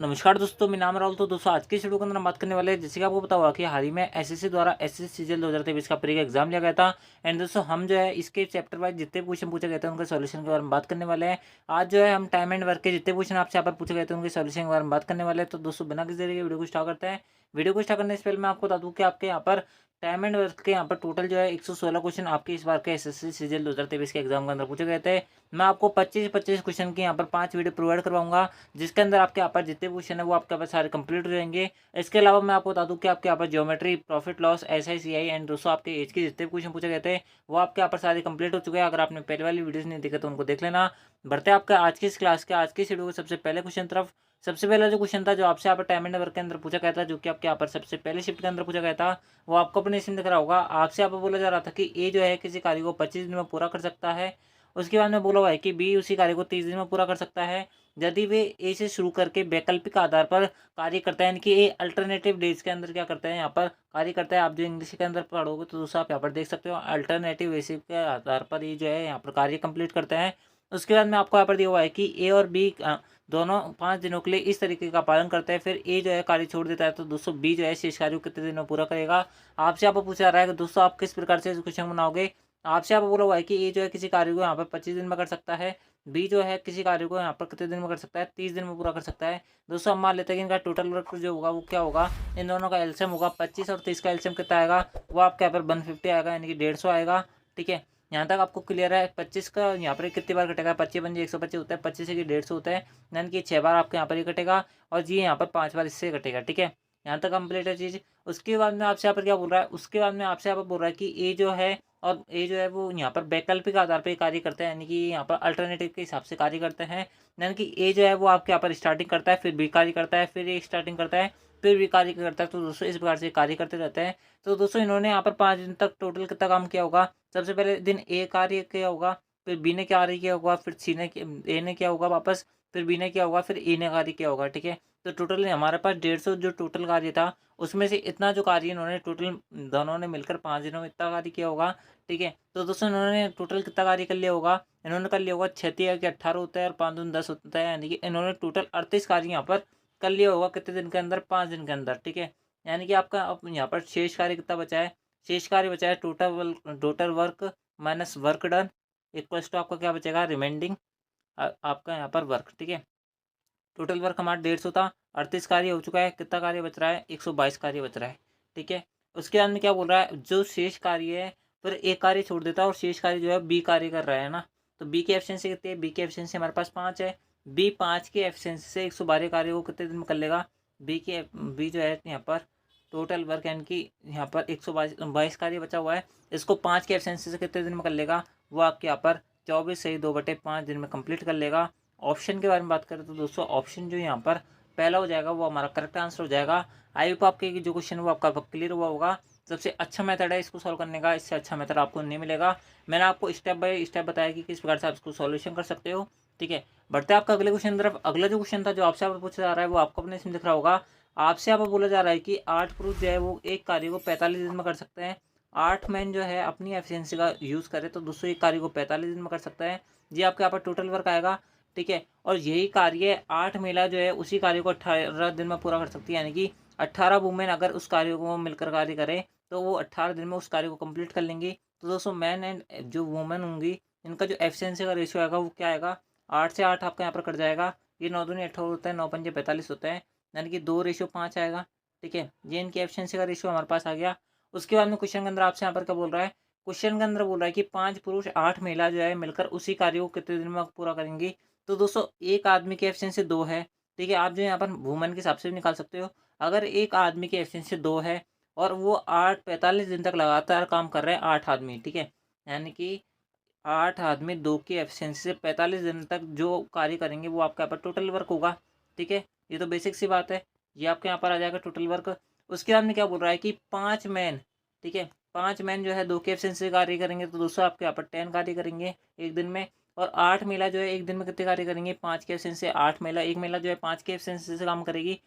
नमस्कार दोस्तों, मेरा नाम राहुल। तो दोस्तों आज की इस वीडियो के अंदर हम बात करने वाले हैं, जैसे कि आपको पता होगा कि हाल ही में एसएससी द्वारा एसएससी सीजन 2023 का प्री का एग्जाम लिया गया था। एंड दोस्तों हम जो है इसके चैप्टर वाइज जितने क्वेश्चन पूछे गए थे उनके सॉल्यूशन के बारे में बात करने वाले हैं। आज जो है हम टाइम एंड वर्क के जितने क्वेश्चन आपसे यहाँ पर पूछे गए थे उनके सॉल्यूशन के बारे में बात करने वाले हैं। तो दोस्तों बिना किसी देरी के वीडियो को स्टार्ट करते हैं। वीडियो को स्टार्ट करने से पहले मैं आपको बता दूं कि आपके यहाँ पर टाइम एंड वर्क के यहाँ पर टोटल जो है 116 क्वेश्चन आपके इस बार के एसएससी सीजन 2023 के एग्जाम के अंदर पूछे गए थे। मैं आपको 25-25 क्वेश्चन की यहाँ पर 5 वीडियो प्रोवाइड करवाऊंगा, जिसके अंदर आपके यहाँ पर जितने क्वेश्चन है वो आपके यहाँ पर सारे कंप्लीट हो जाएंगे। इसके अलावा मैं आपको बता दूं कि आपके यहाँ पर geometry, profit loss, SI CI and दोस्तों आपके एज के जितने क्वेश्चन पूछे गए थे वो आपके यहाँ पर सारे कंप्लीट हो चुके हैं। अगर आपने पहले वाली वीडियोस नहीं देखा तो उनको देख लेना। बढ़ते हैं आपका आज की इस क्लास के आज की इस वीडियो के सबसे पहले क्वेश्चन तरफ। सबसे पहला जो क्वेश्चन था जो आपसे यहाँ पर टाइम एंड वर्क के अंदर पूछा गया था, जो कि आपके यहाँ पर सबसे पहले शिफ्ट के अंदर पूछा गया था, वो आपको अपने इसमें दिख रहा होगा। आपसे यहाँ पर बोला जा रहा था कि ए जो है किसी कार्य को 25 दिन में पूरा कर सकता है। उसके बाद में बोला हुआ है कि बी उसी कार्य को 30 दिन में पूरा कर सकता है यदि वे ए से शुरू करके वैकल्पिक आधार पर कार्य करता है, यानी कि ए अल्टरनेटिव डेज के अंदर क्या करता है, यहाँ पर कार्य करता है। आप जो इंग्लिश के अंदर पढ़ोगे तो दोस्तों आप यहाँ पर देख सकते हो अल्टरनेटिव बेसिस के आधार पर ये जो है यहाँ पर कार्य कंप्लीट करते हैं। उसके बाद में आपको यहाँ पर दिया हुआ है कि ए और बी दोनों 5 दिनों के लिए इस तरीके का पालन करते हैं, फिर ए जो है कार्य छोड़ देता है, तो दोस्तों बी जो है शेष कार्य को कितने दिनों में पूरा करेगा। आपसे यहाँ पर पूछा जा रहा है कि दोस्तों आप किस प्रकार से क्वेश्चन बनाओगे। आपसे यहाँ पर बोला हुआ है कि ए जो है किसी कार्य को यहाँ पर 25 दिन में कर सकता है, बी जो है किसी कार्य को यहाँ पर कितने दिन में कर सकता है, 30 दिन में पूरा कर सकता है। दोस्तों हम मान लेते हैं कि इनका टोटल वर्क जो होगा वो क्या होगा, इन दोनों का एलसीएम होगा 25 और 30 का एलसीएम कितना आएगा, वो आपके यहाँ पर 150 आएगा, यानी कि 150 आएगा। ठीक है, यहाँ तक आपको क्लियर है। 25 का यहाँ पर कितनी बार कटेगा, 25 × 125 होता है, 25 से 150 होता है, यानी कि 6 बार आपके यहाँ पर ही कटेगा और जी यहाँ पर 5 बार इससे कटेगा। ठीक है, यहाँ तक कंप्लीट है चीज़। उसके बाद में आपसे यहाँ पर क्या बोल रहा है, उसके बाद में आपसे यहाँ पर बोल रहा है कि ए जो है और ए जो है वो यहाँ पर वैकल्पिक आधार पर कार्य करते हैं, यानी कि यहाँ पर अल्टरनेटिव के हिसाब से कार्य करते हैं। यानी कि ए जो है वो आपके यहाँ पर स्टार्टिंग करता है, फिर बी कार्य करता है, फिर ए स्टार्टिंग करता है, फिर बी कार्य करता है। तो दोस्तों इस प्रकार से कार्य करते रहते हैं। तो दोस्तों इन्होंने यहाँ पर 5 दिन तक टोटल कितना काम किया होगा। सबसे पहले दिन ए कार्य किया होगा, फिर बी ने कार्य किया होगा, फिर ए ने किया होगा वापस, फिर बी ने किया होगा, फिर ए ने कार्य किया होगा। ठीक है, तो टोटल हमारे पास 150 जो टोटल कार्य था उसमें से इतना जो कार्य इन्होंने टोटल दोनों ने मिलकर 5 दिनों में इतना कार्य किया होगा। ठीक है, तो दोस्तों इन्होंने टोटल कितना कार्य कर लिया होगा, इन्होंने कर लिया होगा 36 के 18 होता है और 5 दूनी 10 होता है, यानी कि इन्होंने टोटल 38 कार्य यहाँ पर कर लिया होगा कितने दिन के अंदर, 5 दिन के अंदर। ठीक है, यानी कि आपका अब यहाँ पर शेष कार्य कितना बचा है, शेष कार्य बचा है total work minus work done equals to आपका क्या बचेगा, रिमाइंडिंग आपका यहाँ पर वर्क। ठीक है, टोटल वर्क हमारा 150 था, 38 कार्य हो चुका है, कितना कार्य बच रहा है, 122 कार्य बच रहा है। ठीक है, उसके बाद में क्या बोल रहा है, जो शेष कार्य है फिर एक कार्य छोड़ देता है और शेष कार्य जो है बी कार्य कर रहा है ना। तो बी की एफिशिएंसी कितनी है, बी की एफिशिएंसी हमारे पास 5 है। बी 5 की एफिशिएंसी से 112 कार्य को कितने दिन में कर लेगा, बी जो है यहाँ पर टोटल वर्क यानी कि यहाँ पर 122 कार्य बचा हुआ है, इसको 5 की एफिशिएंसी से कितने दिन में कर लेगा, वो आपके यहाँ पर 24 से 2/5 दिन में कंप्लीट कर लेगा। ऑप्शन के बारे में बात करें तो दोस्तों ऑप्शन जो यहाँ पर पहला हो जाएगा वो हमारा करेक्ट आंसर हो जाएगा। आई होप आपके जो क्वेश्चन वो आपका क्लियर हुआ होगा। सबसे अच्छा मेथड है इसको सॉल्व करने का, इससे अच्छा मेथड आपको नहीं मिलेगा। मैंने आपको स्टेप बाय स्टेप बताया कि किस प्रकार से आप इसको सॉल्यूशन कर सकते हो। ठीक है, बढ़ते हैं आपका अगले क्वेश्चन तरफ। अगला जो क्वेश्चन था जो आपसे आप पूछा जा रहा है वो आपको अपने इसमें दिख रहा होगा। आपसे आप बोला जा रहा है कि 8 पुरुष जो है वो एक कार्य को 45 दिन में कर सकते हैं, 8 मैन जो है अपनी एफिशिएंसी का यूज़ करे तो दोस्तों एक कार्य को 45 दिन में कर सकता है। जी आपके यहाँ पर टोटल वर्क आएगा। ठीक है, और यही कार्य 8 महिला जो है उसी कार्य को 18 दिन में पूरा कर सकती है, यानी कि 18 वुमेन अगर उस कार्य को मिलकर कार्य करें तो वो 18 दिन में उस कार्य को कंप्लीट कर लेंगी। तो दोस्तों मैन एंड जो वुमेन होंगी इनका जो एफिशिएंसी का रेशियो आएगा वो क्या आएगा, 8 से 8 आपका यहाँ पर कट जाएगा, ये 9 दूनी 18 होता है, 9 पंजे 45 होता है, यानी कि 2:5 आएगा। ठीक है, ये इनकी एफिशिएंसी का रेशियो हमारे पास आ गया। उसके बाद में क्वेश्चन के अंदर आपसे यहाँ पर क्या बोल रहा है, क्वेश्चन के अंदर बोल रहा है कि 5 पुरुष 8 महिला जो है मिलकर उसी कार्य को कितने दिन में पूरा करेंगी। तो दोस्तों एक आदमी की एफिशिएंसी 2 है। ठीक है, आप जो यहाँ पर वुमन के हिसाब से भी निकाल सकते हो। अगर एक आदमी की एफिशिएंसी 2 है और वो 45 दिन तक लगातार काम कर रहे हैं 8 आदमी। ठीक है, यानी कि 8 आदमी 2 की एफिशिएंसी से 45 दिन तक जो कार्य करेंगे वो आपके यहाँ पर टोटल वर्क होगा। ठीक है, ये तो बेसिक सी बात है, ये आपके यहाँ पर आ जाएगा टोटल वर्क। उसके बाद में क्या बोल रहा है कि 5 मैन, ठीक है, 5 मैन जो है 2 की एफिशिएंसी से कार्य करेंगे तो दोस्तों आपके यहाँ पर 10 कार्य करेंगे एक दिन में। और 8 महिला जो है एक दिन में कितने कार्य करेंगे, 5 के एफिशिएंसी से 8 महिला, एक महिला जो है 5 के एफिशिएंसी से काम करेगी।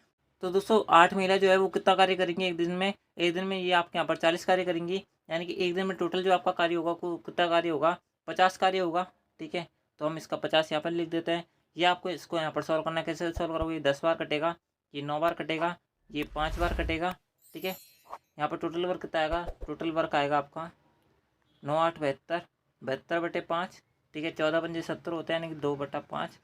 तो दोस्तों 8 महिला जो है वो कितना कार्य करेंगी एक दिन में, एक दिन में ये आपके यहाँ पर 40 कार्य करेंगी, यानी कि एक दिन में टोटल जो आपका कार्य होगा कितना कार्य होगा, 50 कार्य होगा। ठीक है, तो हम इसका 50 यहाँ पर लिख देते हैं। ये आपको इसको यहाँ पर सॉल्व करना है। कैसे सॉल्व करोगे? 10 बार कटेगा, ये 9 बार कटेगा, ये 5 बार कटेगा, ठीक है। यहाँ पर टोटल वर्क कितना आएगा? टोटल वर्क आएगा आपका 9 8 72, 72/5, ठीक है। 14×5 = 70 होता है, यानी कि 2/5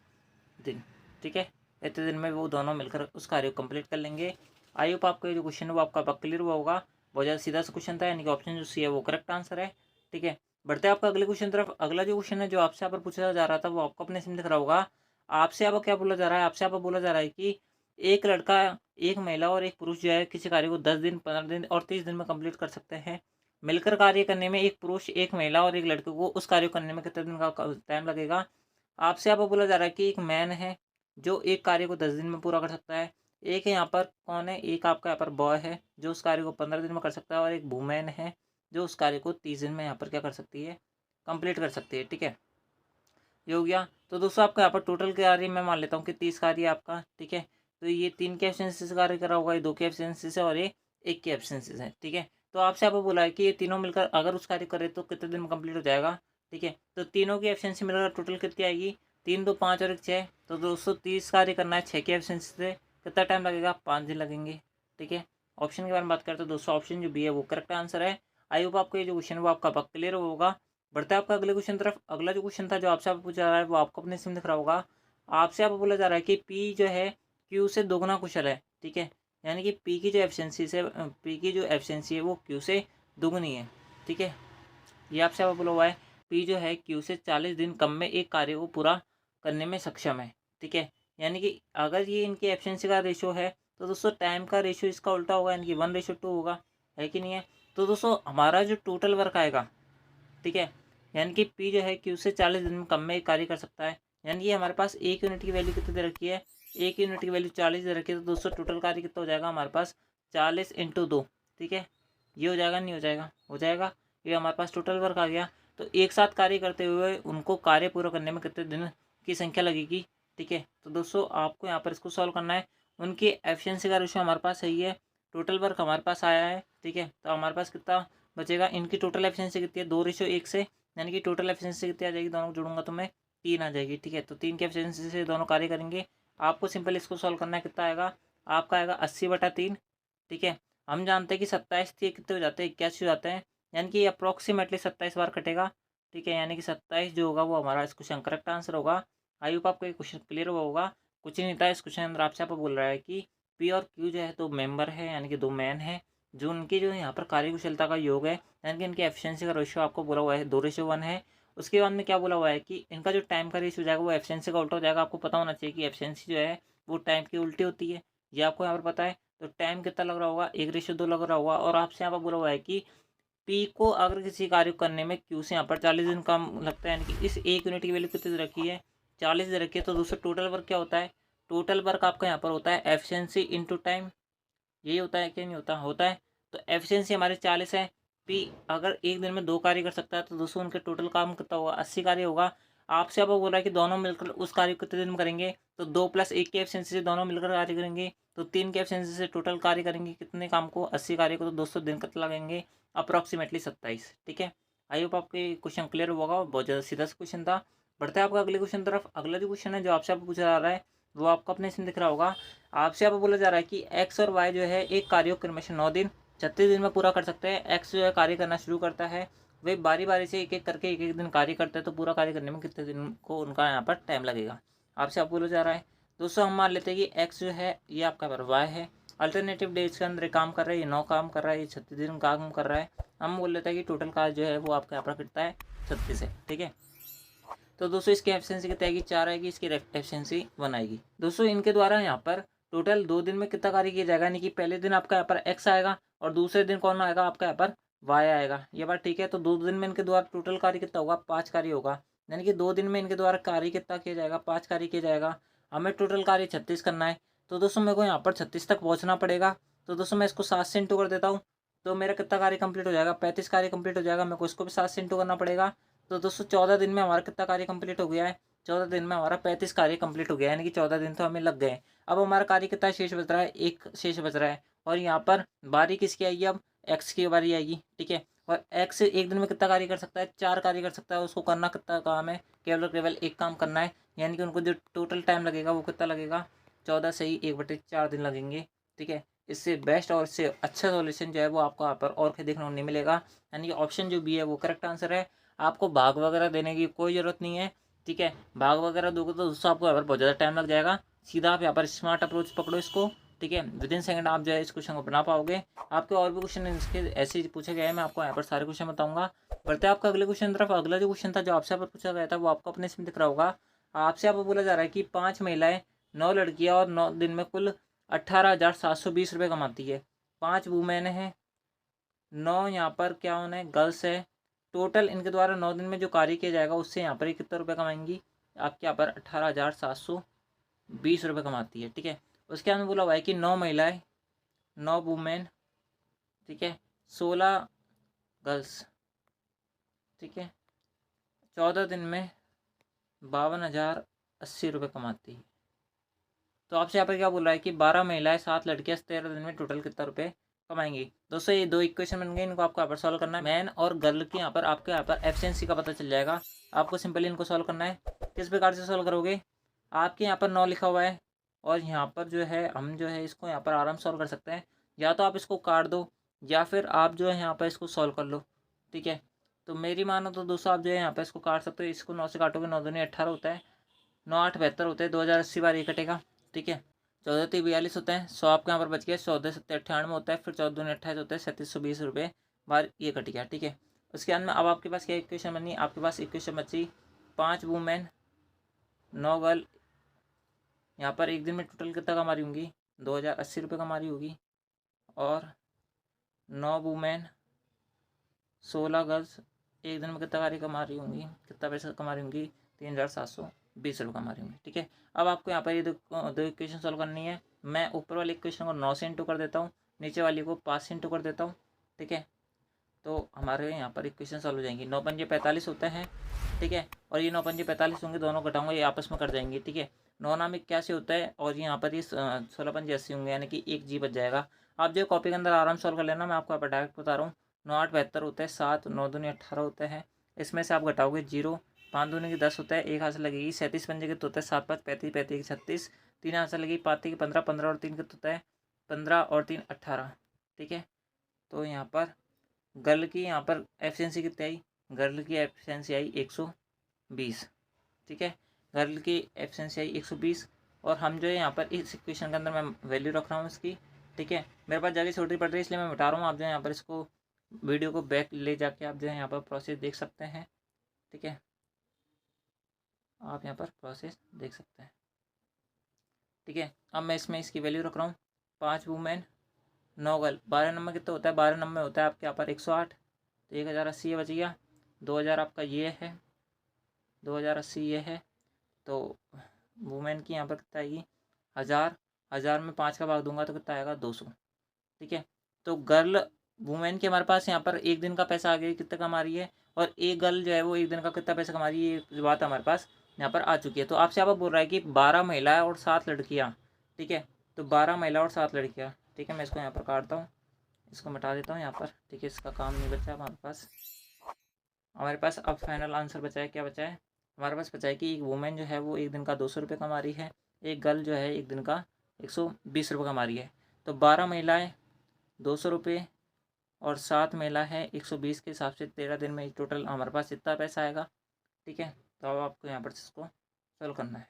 दिन, ठीक है। इतने दिन में वो दोनों मिलकर उस कार्य को कंप्लीट कर लेंगे। आई होप आपका ये जो क्वेश्चन है वो आपका क्लियर हुआ होगा। बहुत ज़्यादा सीधा सा क्वेश्चन था, यानी कि ऑप्शन जो सी है वो करेक्ट आंसर है, ठीक है। बढ़ते हैं आपका अगले क्वेश्चन तरफ। अगला जो क्वेश्चन है जो आपसे यहाँ पर पूछा जा रहा था वो आपको अपने इसमें दिख रहा होगा। आपसे यहाँ पर क्या बोला जा रहा है? आपसे यहाँ पर बोला जा रहा है कि एक लड़का, एक महिला और एक पुरुष जो है किसी कार्य को 10 दिन, 15 दिन और 30 दिन में कंप्लीट कर सकते हैं। मिलकर कार्य करने में एक पुरुष, एक महिला और एक लड़के को उस कार्य को करने में कितने दिन का टाइम लगेगा? आपसे यहाँ पर बोला जा रहा है कि एक मैन है जो एक कार्य को 10 दिन में पूरा कर सकता है। एक यहाँ पर कौन है? एक आपका यहाँ पर बॉय है जो उस कार्य को 15 दिन में कर सकता है, और एक वुमेन है जो उस कार्य को 30 दिन में यहाँ पर क्या कर सकती है? कंप्लीट कर सकती है, ठीक है। ये हो गया। तो दोस्तों आपका यहाँ पर टोटल कार्य मैं मान लेता हूँ कि 30 कार्य है आपका, ठीक है। तो ये 3 के एब्सेंसी से कार्य करा होगा, ये 2 के एब्सेंसी से, और ये 1 के एब्सेंसी से, ठीक है। तो आपसे यहाँ पर बोला है कि ये तीनों मिलकर अगर उस कार्य करे तो कितने दिन में कंप्लीट हो जाएगा, ठीक है। तो तीनों की एब्सेंसी मिलकर टोटल कितनी आएगी? 3 2 5 और 1 6। तो 230 कार्य करना है 6 के एब्सेंसी से, कितना टाइम लगेगा? 5 दिन लगेंगे, ठीक है। ऑप्शन के बारे में बात करते हैं दोस्तों, ऑप्शन जो बी है वो करेक्ट आंसर है। आई होप आपको ये जो क्वेश्चन है वो आपका क्लियर होगा। बढ़ता है आपका अगले क्वेश्चन तरफ। अगला जो क्वेश्चन था जो आपसे आप पूछा जा रहा है वो आपको अपने इसमें दिख रहा होगा। आपसे आप बोला जा रहा है कि पी जो है क्यू से दोगुना कुशल है, ठीक है। यानी कि पी की जो एफिशिएंसी से पी की जो एफिशिएंसी है वो क्यू से दोगुनी है, ठीक है। ये आपसे आप बोला हुआ है पी जो है क्यू से 40 दिन कम में एक कार्य को पूरा करने में सक्षम है, ठीक है। यानी कि अगर ये इनकी एफिशिएंसी का रेशो है तो दोस्तों टाइम का रेशो इसका उल्टा होगा, यानी कि 1:2 होगा, है कि नहीं है। तो दोस्तों हमारा जो टोटल वर्क आएगा, ठीक है, यानी कि पी जो है क्यू से 40 दिन में कम में एक कार्य कर सकता है। यानी कि हमारे पास एक यूनिट की वैल्यू कितनी दे रखी है? एक यूनिट की वैल्यू 40 दे रखी है। तो दोस्तों टोटल कार्य कितना हो जाएगा हमारे पास? 40 × 2, ठीक है। ये हो जाएगा, नहीं हो जाएगा? हो जाएगा। ये हमारे पास टोटल वर्क आ गया। तो एक साथ कार्य करते हुए उनको कार्य पूरा करने में कितने दिन की संख्या लगेगी, ठीक है। तो दोस्तों आपको यहाँ पर इसको सॉल्व करना है। उनकी एफिशिएंसी का रेशो हमारे पास सही है, टोटल वर्क हमारे पास आया है, ठीक है। तो हमारे पास कितना बचेगा? इनकी टोटल एफिशिएंसी कितनी है? 2:1 से, यानी कि टोटल एफिशिएंसी कितनी आ जाएगी? दोनों को जोड़ूंगा तो मैं 3 आ जाएगी, ठीक है। तो 3 की एफिशिएंसी से दोनों कार्य करेंगे। आपको सिंपल इसको सॉल्व करना है। कितना आएगा? आपका आएगा 80/3, ठीक है। हम जानते हैं कि 27 थी कितने हो जाते हैं? 81 हो जाते हैं, यानी कि अप्रॉक्सीमेटली 27 बार कटेगा, ठीक है। यानी कि 27 जो होगा वो हमारा इस क्वेश्चन करेक्ट आंसर होगा। आई होप आपको ये क्वेश्चन क्लियर हुआ होगा। कुछ नहीं था इस क्वेश्चन अंदर, आपसे आप बोल रहा है कि पी और क्यू जो है दो मेंबर है, यानी कि दो मैन है, जो उनकी जो यहाँ पर कार्यकुशलता का योग है, यानी कि इनकी एफिशिएंसी का रेशियो आपको बोला हुआ है 2:1 है। उसके बाद में क्या बोला हुआ है कि इनका जो टाइम का रेशियो हो जाएगा वो एफिशिएंसी का उल्टा हो जाएगा। आपको पता होना चाहिए कि एफिशिएंसी जो है वो टाइम की उल्टी होती है, ये आपको यहाँ पर पता है। तो टाइम कितना लग रहा होगा? 1:2 लग रहा होगा। और आपसे यहाँ पर बोला हुआ है कि पी को अगर किसी कार्य को करने में क्यू से यहाँ पर 40 दिन कम लगता है, यानी कि इस एक यूनिट की वैल्यू कितनी दे रखी है? 40 दे रखी है। तो दोस्तों टोटल वर्क क्या होता है? टोटल वर्क आपका यहाँ पर होता है एफिशिएंसी इंटू टाइम। यही होता है कि नहीं होता? होता है। तो एफिशिएंसी हमारे 40 है। पी अगर एक दिन में 2 कार्य कर सकता है तो दोस्तों उनके टोटल काम कितना होगा? 80 कार्य होगा। आपसे अब बोल रहा है कि दोनों मिलकर उस कार्य को कितने दिन में करेंगे? तो 2 + 1 की एफिशिएंसी से दोनों मिलकर कार्य करेंगे, तो 3 की एफिशिएंसी से टोटल कार्य करेंगे कितने काम को? 80 कार्य को। तो दोस्तों दिन कितना लगेंगे? अप्रॉक्सीमेटली 27, ठीक है। आई होप आपके क्वेश्चन क्लियर होगा। बहुत ज़्यादा सीधा सा क्वेश्चन था। बढ़ते हैं आपका अगले क्वेश्चन तरफ। अगला जो क्वेश्चन है जो आपसे आप पूछा जा रहा है वो आपको अपने इसमें दिख रहा होगा। आपसे यहाँ पर बोला जा रहा है कि एक्स और वाई जो है एक कार्य को क्रमशः 9 दिन 36 दिन में पूरा कर सकते हैं। एक्स जो है कार्य करना शुरू करता है, वे बारी बारी से एक एक करके एक एक दिन कार्य करते हैं। तो पूरा कार्य करने में कितने दिन को उनका यहाँ पर टाइम लगेगा? आपसे आप बोला जा रहा है। दोस्तों हम मान लेते हैं कि एक्स जो है ये आपका पर वाई है, अल्टरनेटिव डेज के अंदर काम कर रहा है, ये 9 काम कर रहा है, ये 36 दिन काम कर रहा है। हम बोल लेते हैं कि टोटल कार्य जो है वो आपका यहाँ पर कितना है? 36 है, ठीक है। तो दोस्तों इसकी एफिशिएंसी कितनी आएगी? 4 आएगी, इसकी एफिशिएंसी 1 आएगी। दोस्तों इनके द्वारा यहाँ पर टोटल 2 दिन में कितना कार्य किया जाएगा? यानी कि पहले दिन आपका यहाँ पर एक्स आएगा और दूसरे दिन कौन आएगा? आपका यहाँ पर वाई आएगा। ये बात ठीक है। तो 2 दिन में इनके द्वारा टोटल कार्य कितना होगा? 5 कार्य होगा। यानी कि 2 दिन में इनके द्वारा कार्य कितना किया जाएगा? 5 कार्य किया जाएगा। हमें टोटल कार्य 36 करना है। तो दोस्तों मेरे को यहाँ पर 36 तक पहुँचना पड़ेगा। तो दोस्तों मैं इसको 7 से इंटू कर देता हूँ, तो मेरा कितना कार्य कंप्लीट हो जाएगा? 35 कार्य कंप्लीट हो जाएगा। मेरे को इसको भी 7 से इंटू करना पड़ेगा। तो दोस्तों 14 दिन में हमारा कितना कार्य कंप्लीट हो गया है? 14 दिन में हमारा 35 कार्य कंप्लीट हो गया, यानी कि 14 दिन तो हमें लग गए। अब हमारा कार्य कितना शेष बच रहा है? एक शेष बच रहा है। और यहाँ पर बारी किसकी आएगी? अब एक्स की बारी आएगी, ठीक है। और एक्स एक दिन में कितना कार्य कर सकता है? 4 कार्य कर सकता है। उसको करना कितना काम है? केवल और केवल एक काम करना है, यानी कि उनको जो टोटल टाइम लगेगा वो कितना लगेगा, 14 से ही 1/4 दिन लगेंगे। ठीक है, इससे बेस्ट और इससे अच्छा सॉल्यूशन जो है वो आपको यहाँ पर और कहीं देखने को नहीं मिलेगा। यानी कि ऑप्शन जो बी है वो करेक्ट आंसर है। आपको भाग वगैरह देने की कोई ज़रूरत नहीं है। ठीक है, भाग वगैरह दोगे तो दोस्तों आपको यहाँ पर बहुत ज़्यादा टाइम लग जाएगा। सीधा आप यहाँ पर स्मार्ट अप्रोच पकड़ो इसको। ठीक है, विदिन सेकंड आप जो है इस क्वेश्चन को बना पाओगे। आपके और भी क्वेश्चन इसके ऐसे ही पूछे गए हैं, मैं आपको यहाँ पर सारे क्वेश्चन बताऊंगा। बढ़ते हैं आपका अगले क्वेश्चन तरफ। अगला जो क्वेश्चन था जो आपसे यहाँ पर पूछा गया था वो आपको अपने इसमें दिख रहा होगा। आपसे यहाँ पर बोला जा रहा है कि 5 महिलाएं, 9 लड़कियां और 9 दिन में कुल 18,720 रुपये कमाती है। 5 वुमेन है, 9 यहाँ पर क्या होना है, गर्ल्स है। टोटल इनके द्वारा 9 दिन में जो कार्य किया जाएगा उससे यहाँ पर ये कितना रुपये कमाएंगी, आपके यहाँ पर 18,720 रुपये कमाती है। ठीक है, उसके अंदर बोला हुआ है कि 9 महिलाएं, 9 वुमेन, ठीक है, 16 गर्ल्स, ठीक है, 14 दिन में 52,080 रुपये कमाती है। तो आपसे यहाँ पर क्या बोल रहा है कि 12 महिलाएं, 7 लड़कियां 13 दिन में टोटल कितना रुपये कमाएंगी। दोस्तों ये 2 इक्वेशन बन गए, इनको आपको यहाँ पर सॉल्व करना है। मैन और गर्ल की यहाँ पर आपके यहाँ पर एफिशिएंसी का पता चल जाएगा। आपको सिंपली इनको सॉल्व करना है। किस प्रकार से सॉल्व करोगे, आपके यहाँ पर 9 लिखा हुआ है और यहाँ पर जो है हम जो है इसको यहाँ पर आराम से सॉल्व कर सकते हैं। या तो आप इसको काट दो या फिर आप जो है यहाँ पर इसको सॉल्व कर लो। ठीक है, तो मेरी मानो तो दोस्तों आप जो है यहाँ पर इसको काट सकते हो। इसको 9 से काटोगे, 9 दूनी 18 होता है, 9 8 72 होते हैं, 2080 बार ये कटेगा। ठीक है, 14 3 42 होते हैं, 100 आपके यहाँ पर बच गया, 14 7 98 होता है, फिर 14 दूनी 28 होता है, 3720 रुपये बार ये कट गया। ठीक है, उसके बाद में अब आपके पास क्या इक्वेशन बनी, आपके पास इक्वेशन बची 5 वुमेन 9 गर्ल। यहाँ पर एक दिन में टोटल कितना कमा रही होंगी, 2080 रुपये कमा रही होगी। और 9 वुमेन 16 गर्ल्स एक दिन में कितना कार्य कमा रही होंगी, कितना पैसा कमा रही होंगी, 3,720 रुपये कमा रही होंगी। ठीक है, अब आपको यहाँ पर ये दो इक्वेशन सॉल्व करनी है। मैं ऊपर वाली इक्वेशन को 9 से इंटू कर देता हूँ, नीचे वाली को 5 से इंटू कर देता हूँ। ठीक है, तो हमारे यहाँ पर इक्वेशन सॉल्व हो जाएंगी। 9 पंजे 45 होते हैं। ठीक है, और ये 9 पंजे 45 होंगे, दोनों घटाऊंगा ये आपस में कट जाएंगे। ठीक है, 9 नाम 81 होता है और यहाँ पर ये 16 पंजे 80 होंगे, यानी कि एक जी बच जाएगा। आप जो कॉपी के अंदर आराम सॉल्व कर लेना, मैं आपको यहाँ पर डायरेक्ट बता रहा हूँ। 9 8 72 होता है, 7 9 दूनी 18 होता है, इसमें से आप घटाओगे 0, 5 दूनी की 10 होता है, एक हाथ से लगेगी, 37 पंजे के तो होता है 7 5 35 35 36, 3 हाथ से लगेगी, 5 की 15 15 और 3 के तो होता है 15 और 3 18। ठीक है, तो यहाँ पर गर्ल की यहाँ पर एफिशिएंसी कितनी आई, गर्ल की एफिशिएंसी आई 120। ठीक है, गर्ल की एफिशिएंसी आई 120 और हम जो है यहाँ पर इस इक्वेशन के अंदर मैं वैल्यू रख रहा हूँ इसकी। ठीक है, मेरे पास जगह छोटी पड़ रही है इसलिए मैं मिटा रहा हूँ। आप जो है यहाँ पर इसको वीडियो को बैक ले जाके आप जो है यहाँ पर प्रोसेस देख सकते हैं। ठीक है, आप यहाँ पर प्रोसेस देख सकते हैं। ठीक है, अब मैं इसमें इसकी वैल्यू रख रहा हूँ। 5 वुमेन 9 गर्ल, 12 नंबर कितना होता है, 12 नंबर होता है आपके यहाँ पर 108, तो 1080 ये बच गया। 2000 आपका ये है, 2080 ये है, तो वुमेन की यहाँ पर कितना आएगी 1000, 1000 में 5 का भाग दूंगा तो कितना आएगा 200। ठीक है, तो गर्ल वुमेन के हमारे पास यहाँ पर एक दिन का पैसा आ गया कितना कमा रही है, और एक गर्ल जो है वो एक दिन का कितना पैसा कमा रही है, ये बात हमारे पास यहाँ पर आ चुकी है। तो आपसे यहाँ पर बोल रहा है कि 12 महिलाएं और 7 लड़कियाँ। ठीक है, तो 12 महिला और 7 लड़कियाँ। ठीक है, मैं इसको यहाँ पर काटता हूँ, इसको मिटा देता हूँ यहाँ पर। ठीक है, इसका काम नहीं बचा हमारे पास। हमारे पास अब फाइनल आंसर बचा है, क्या बचा है हमारे पास, बचा है कि एक वुमेन जो है वो एक दिन का 200 रुपये कमा रही है, एक गर्ल जो है एक दिन का 120 रुपये कमा रही है। तो 12 महिलाएं 200 रुपये और 7 महिला है 120 के हिसाब से 13 दिन में टोटल हमारे पास इतना पैसा आएगा। ठीक है, तो अब आपको यहाँ पर इसको सॉल्व करना है।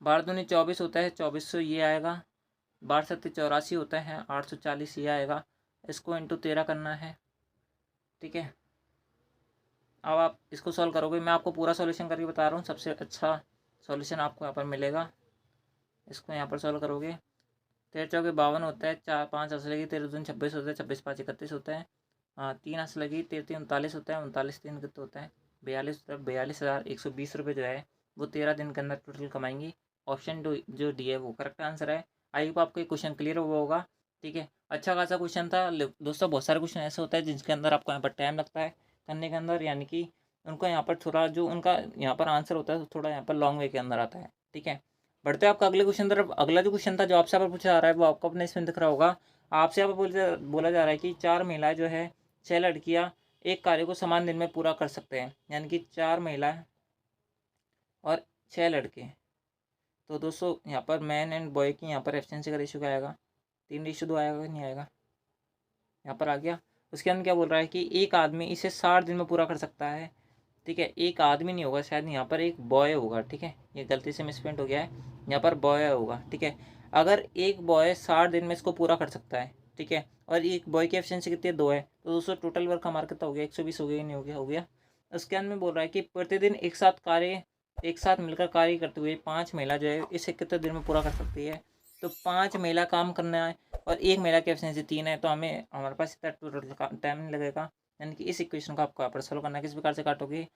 12 दूनी 24 होता है, 2400 ये आएगा। 12 सत्ते 84 होता है, 840 ये आएगा। इसको इंटू 13 करना है। ठीक है, अब आप इसको सॉल्व करोगे, मैं आपको पूरा सॉल्यूशन करके बता रहा हूँ, सबसे अच्छा सॉल्यूशन आपको यहाँ पर मिलेगा। इसको यहाँ पर सॉल्व करोगे, 13 चौके 52 होता है, 4 5 हाथ से लगी, 13 दूनी 26 होता है, 26 5 31 होता है, 3 हाथ से लगी, 13 3 39 होता है, 39 3 कितना होता है 42 होता है। 42,120 रुपये जो है वो 13 दिन के अंदर टोटल कमाएंगी। ऑप्शन जो डी है वो करेक्ट आंसर है। आई होप आपको ये क्वेश्चन क्लियर हुआ होगा। ठीक है, अच्छा खासा क्वेश्चन था दोस्तों। बहुत सारे क्वेश्चन ऐसे होता है जिसके अंदर आपको यहाँ पर टाइम लगता है करने के अंदर, यानी कि उनको यहाँ पर थोड़ा जो उनका यहाँ पर आंसर होता है तो थोड़ा यहाँ पर लॉन्ग वे के अंदर आता है। ठीक है, बढ़ते हैं आपका अगले क्वेश्चन तरफ। अगला जो क्वेश्चन था जो आपसे यहाँ पर पूछा जा रहा है वो आपको अपने इसमें दिख रहा होगा। आपसे यहाँ पर बोला जा रहा है कि 4 महिलाएं जो है 6 लड़कियाँ एक कार्य को समान दिन में पूरा कर सकते हैं, यानी कि 4 महिलाएं और 6 लड़के, तो दोस्तों यहाँ पर मैन एंड बॉय की यहाँ पर एफिशिएंसी का रेशियो क्या आएगा, 3:2 आएगा कि नहीं आएगा, यहाँ पर आ गया। उसके अंदर क्या बोल रहा है कि एक आदमी इसे 60 दिन में पूरा कर सकता है। ठीक है, एक आदमी नहीं होगा शायद, यहाँ पर एक बॉय होगा। ठीक है, ये गलती से मिसप्रिंट हो गया है, यहाँ पर बॉय होगा। ठीक है, अगर एक बॉय 60 दिन में इसको पूरा कर सकता है, ठीक है, और एक बॉय की एफिशिएंसी कितनी है, 2 है, तो दोस्तों टोटल वर्क हमारा कितना हो गया, 120 हो गया, नहीं हो गया, हो गया। उसके अंदर में बोल रहा है कि प्रतिदिन एक साथ मिलकर कार्य करते हुए 5 महिला जो है इसे कितने दिन में पूरा कर सकती है। तो 5 महिला काम करना है और एक महिला की एफिशिएंसी 3 है, तो हमारे पास इतना टोटल टाइम नहीं लगेगा। यानी कि इस इक्वेशन को आपको यहाँ पर सोल्व करना है। किस प्रकार से काटोगे,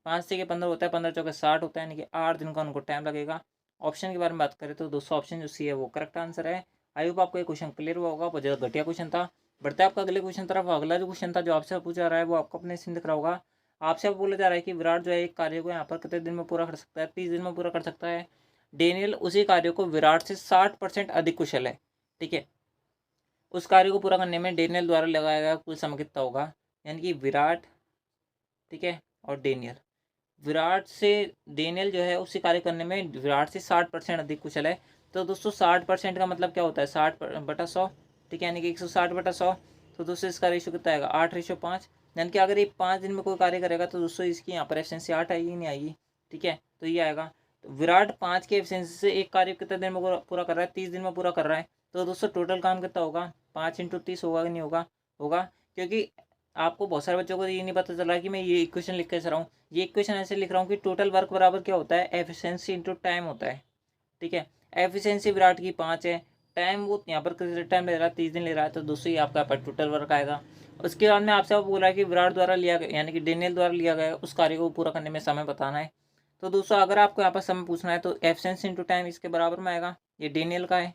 5 से 15 होता है, 15 चौके 60 होता है, यानी कि 8 दिन का उनको टाइम लगेगा। ऑप्शन के बारे में बात करें तो दोस्तों ऑप्शन जो सी है वो करेक्ट आंसर है। आई होप आपको ये क्वेश्चन क्लियर हुआ होगा, बहुत ज़्यादा घटिया क्वेश्चन था। बढ़ते हैं आपका अगले क्वेश्चन तरफ। अगला जो क्वेश्चन था जो आपसे पूछा रहा है वो आपको अपने सीन दिख रहा होगा। आपसे आप बोला जा रहा है कि विराट जो है एक कार्य को यहाँ पर कितने दिन में पूरा कर सकता है, 30 दिन में पूरा कर सकता है। डेनियल उसी कार्य को विराट से 60% अधिक कुशल है। ठीक है, उस कार्य को पूरा करने में डेनियल द्वारा लगाया गया कुल समय कितना होगा, यानी कि विराट, ठीक है, और डेनियल, विराट से डेनियल जो है उसी कार्य करने में विराट से 60% अधिक कुशल है। तो दोस्तों 60% का मतलब क्या होता है, 60/100। ठीक है, यानी कि 160/100। तो दोस्तों इसका रेशियो कितना आएगा, 8:5। यानी कि अगर ये 5 दिन में कोई कार्य करेगा तो दोस्तों इसकी यहाँ पर एफिशिएंसी 8 आएगी, नहीं आएगी। ठीक है, तो ये आएगा। तो विराट 5 की एफिशिएंसी से एक कार्य कितने दिन में पूरा कर रहा है, 30 दिन में पूरा कर रहा है। तो दोस्तों टोटल काम कितना होगा, 5 × 30 होगा कि नहीं होगा, होगा। क्योंकि आपको बहुत सारे बच्चों को ये नहीं पता चल रहा है कि मैं ये इक्वेशन लिख कैसे रहा हूँ। ये इक्वेशन ऐसे लिख रहा हूँ कि टोटल वर्क बराबर क्या होता है, एफिशिएंसी इंटू टाइम होता है। ठीक है, एफिशिएंसी विराट की 5 है, टाइम वो यहाँ पर कितना टाइम ले रहा है, 30 दिन ले रहा है, तो दोस्तों ये आपका पर टोटल वर्क आएगा। उसके बाद में आपसे आप बोल रहा है कि विराट द्वारा लिया गया, यानी कि डेनियल द्वारा लिया गया उस कार्य को पूरा करने में समय बताना है। तो दोस्तों अगर आपको यहाँ पर समय पूछना है तो एफिशिएंसी इंटू टाइम इसके बराबर में आएगा। ये डेनियल का है।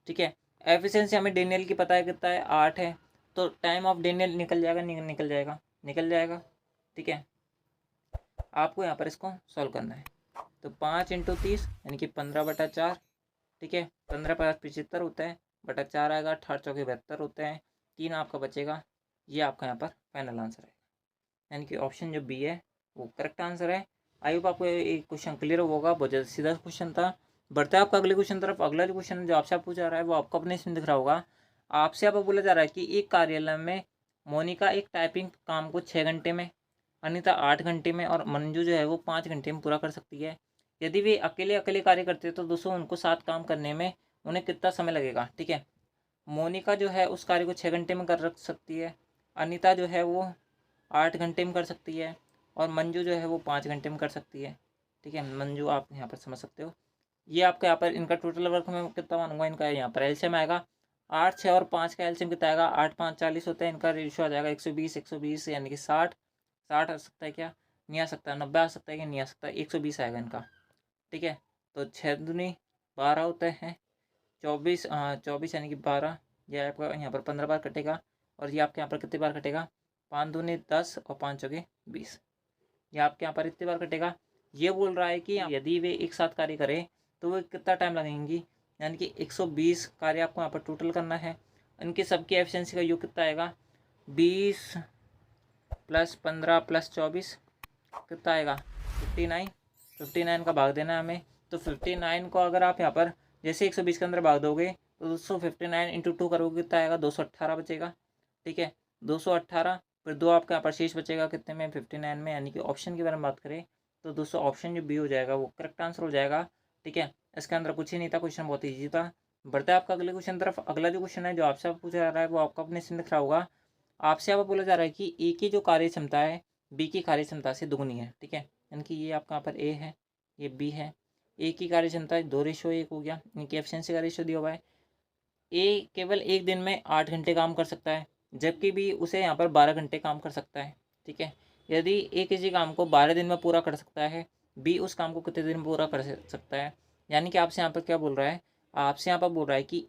ठीक है, एफिशिएंसी हमें डेनियल की पता है कितना है, 8 है, तो टाइम ऑफ डेनियल निकल जाएगा, निकल जाएगा, निकल जाएगा। ठीक है, आपको यहाँ पर इसको सॉल्व करना है। तो 5 × 30 यानी कि 15/4। ठीक है, 15×5 = 75 होता है, बटा 4 आएगा, 8×4 = 72 होते हैं, 3 आपका बचेगा। ये आपका यहाँ पर फाइनल आंसर है, यानी कि ऑप्शन जो बी है वो करेक्ट आंसर है। आई होप आपको ये क्वेश्चन क्लियर होगा, बहुत ज़्यादा सीधा क्वेश्चन था। बढ़ता है आपका अगले क्वेश्चन तरफ। अगला जो क्वेश्चन जो आपसे पूछा रहा है वो आपको अपने इसमें दिख रहा होगा। आपसे आप बोला जा रहा है कि एक कार्यालय में मोनिका एक टाइपिंग काम को 6 घंटे में, अनीता 8 घंटे में और मंजू जो है वो 5 घंटे में पूरा कर सकती है। यदि वे अकेले अकेले कार्य करते हैं तो दोस्तों उनको 7 काम करने में उन्हें कितना समय लगेगा। ठीक है, मोनिका जो है उस कार्य को 6 घंटे में कर रख सकती है, अनीता जो है वो 8 घंटे में कर सकती है, और मंजू जो है वो 5 घंटे में कर सकती है। ठीक है, मंजू आप यहाँ पर समझ सकते हो। ये आपका यहाँ पर इनका टोटल वर्क में कितना मानूंगा, इनका यहाँ पर एलसीएम आएगा 8, 6 और 5 का एलसीएम कितना आएगा, 8, 5 40 होता है। इनका रेशियो आ जाएगा 120, 120 यानी कि 60। 60 आ सकता है क्या, नहीं आ सकता। 90 आ सकता है क्या, नहीं आ सकता। 120 आएगा इनका। ठीक है, तो 6×2 = 12 होते हैं, 24 24 यानी कि 12। ये आपका यहाँ पर 15 बार कटेगा, और ये आपके यहाँ पर कितने बार कटेगा, 5×2 = 10 और 5×4 = 20। ये आपके यहाँ पर इतनी बार कटेगा। ये बोल रहा है कि यदि वे एक साथ कार्य करें तो वे कितना टाइम लगेंगी, यानी कि 120 कार्य आपको यहाँ पर टोटल करना है। इनकी सबकी एफिशिएंसी का योग कितना आएगा, 20 + 15 + 24 कितना आएगा, 59। 59 का भाग देना है हमें। तो 59 को अगर आप यहाँ पर जैसे 120 के अंदर भाग दोगे तो दोस्तों 59 × 2 करोगे कितना आएगा, 218 बचेगा। ठीक है, 218, फिर 2 आपका यहाँ पर शेष बचेगा कितने में, 59 में, यानी कि ऑप्शन के बारे में बात करें तो दोस्तों ऑप्शन जो बी हो जाएगा वो करेक्ट आंसर हो जाएगा। ठीक है, इसके अंदर कुछ ही नहीं था, क्वेश्चन बहुत ईजी था। बढ़ता है आपका अगले क्वेश्चन तरफ। अगला जो क्वेश्चन है जो आपसे पूछा जा रहा है वो आपका अपने से दिख रहा होगा। आपसे आप बोला जा रहा है कि ए की जो कार्य क्षमता है बी की कार्य क्षमता से दुगनी है। ठीक है, यानी कि ये आपका यहाँ पर ए है, ये बी है। ए की कार्य क्षमता 2:1 हो गया, इनकी एफिशिएंसी का रेशियो दिया हुआ है। ए केवल एक दिन में 8 घंटे काम कर सकता है, जबकि बी उसे यहाँ पर 12 घंटे काम कर सकता है। ठीक है, यदि ए किसी काम को 12 दिन में पूरा कर सकता है, बी उस काम को कितने दिन में पूरा कर सकता है। यानी कि आपसे यहाँ पर क्या बोल रहा है, आपसे यहाँ पर बोल रहा है कि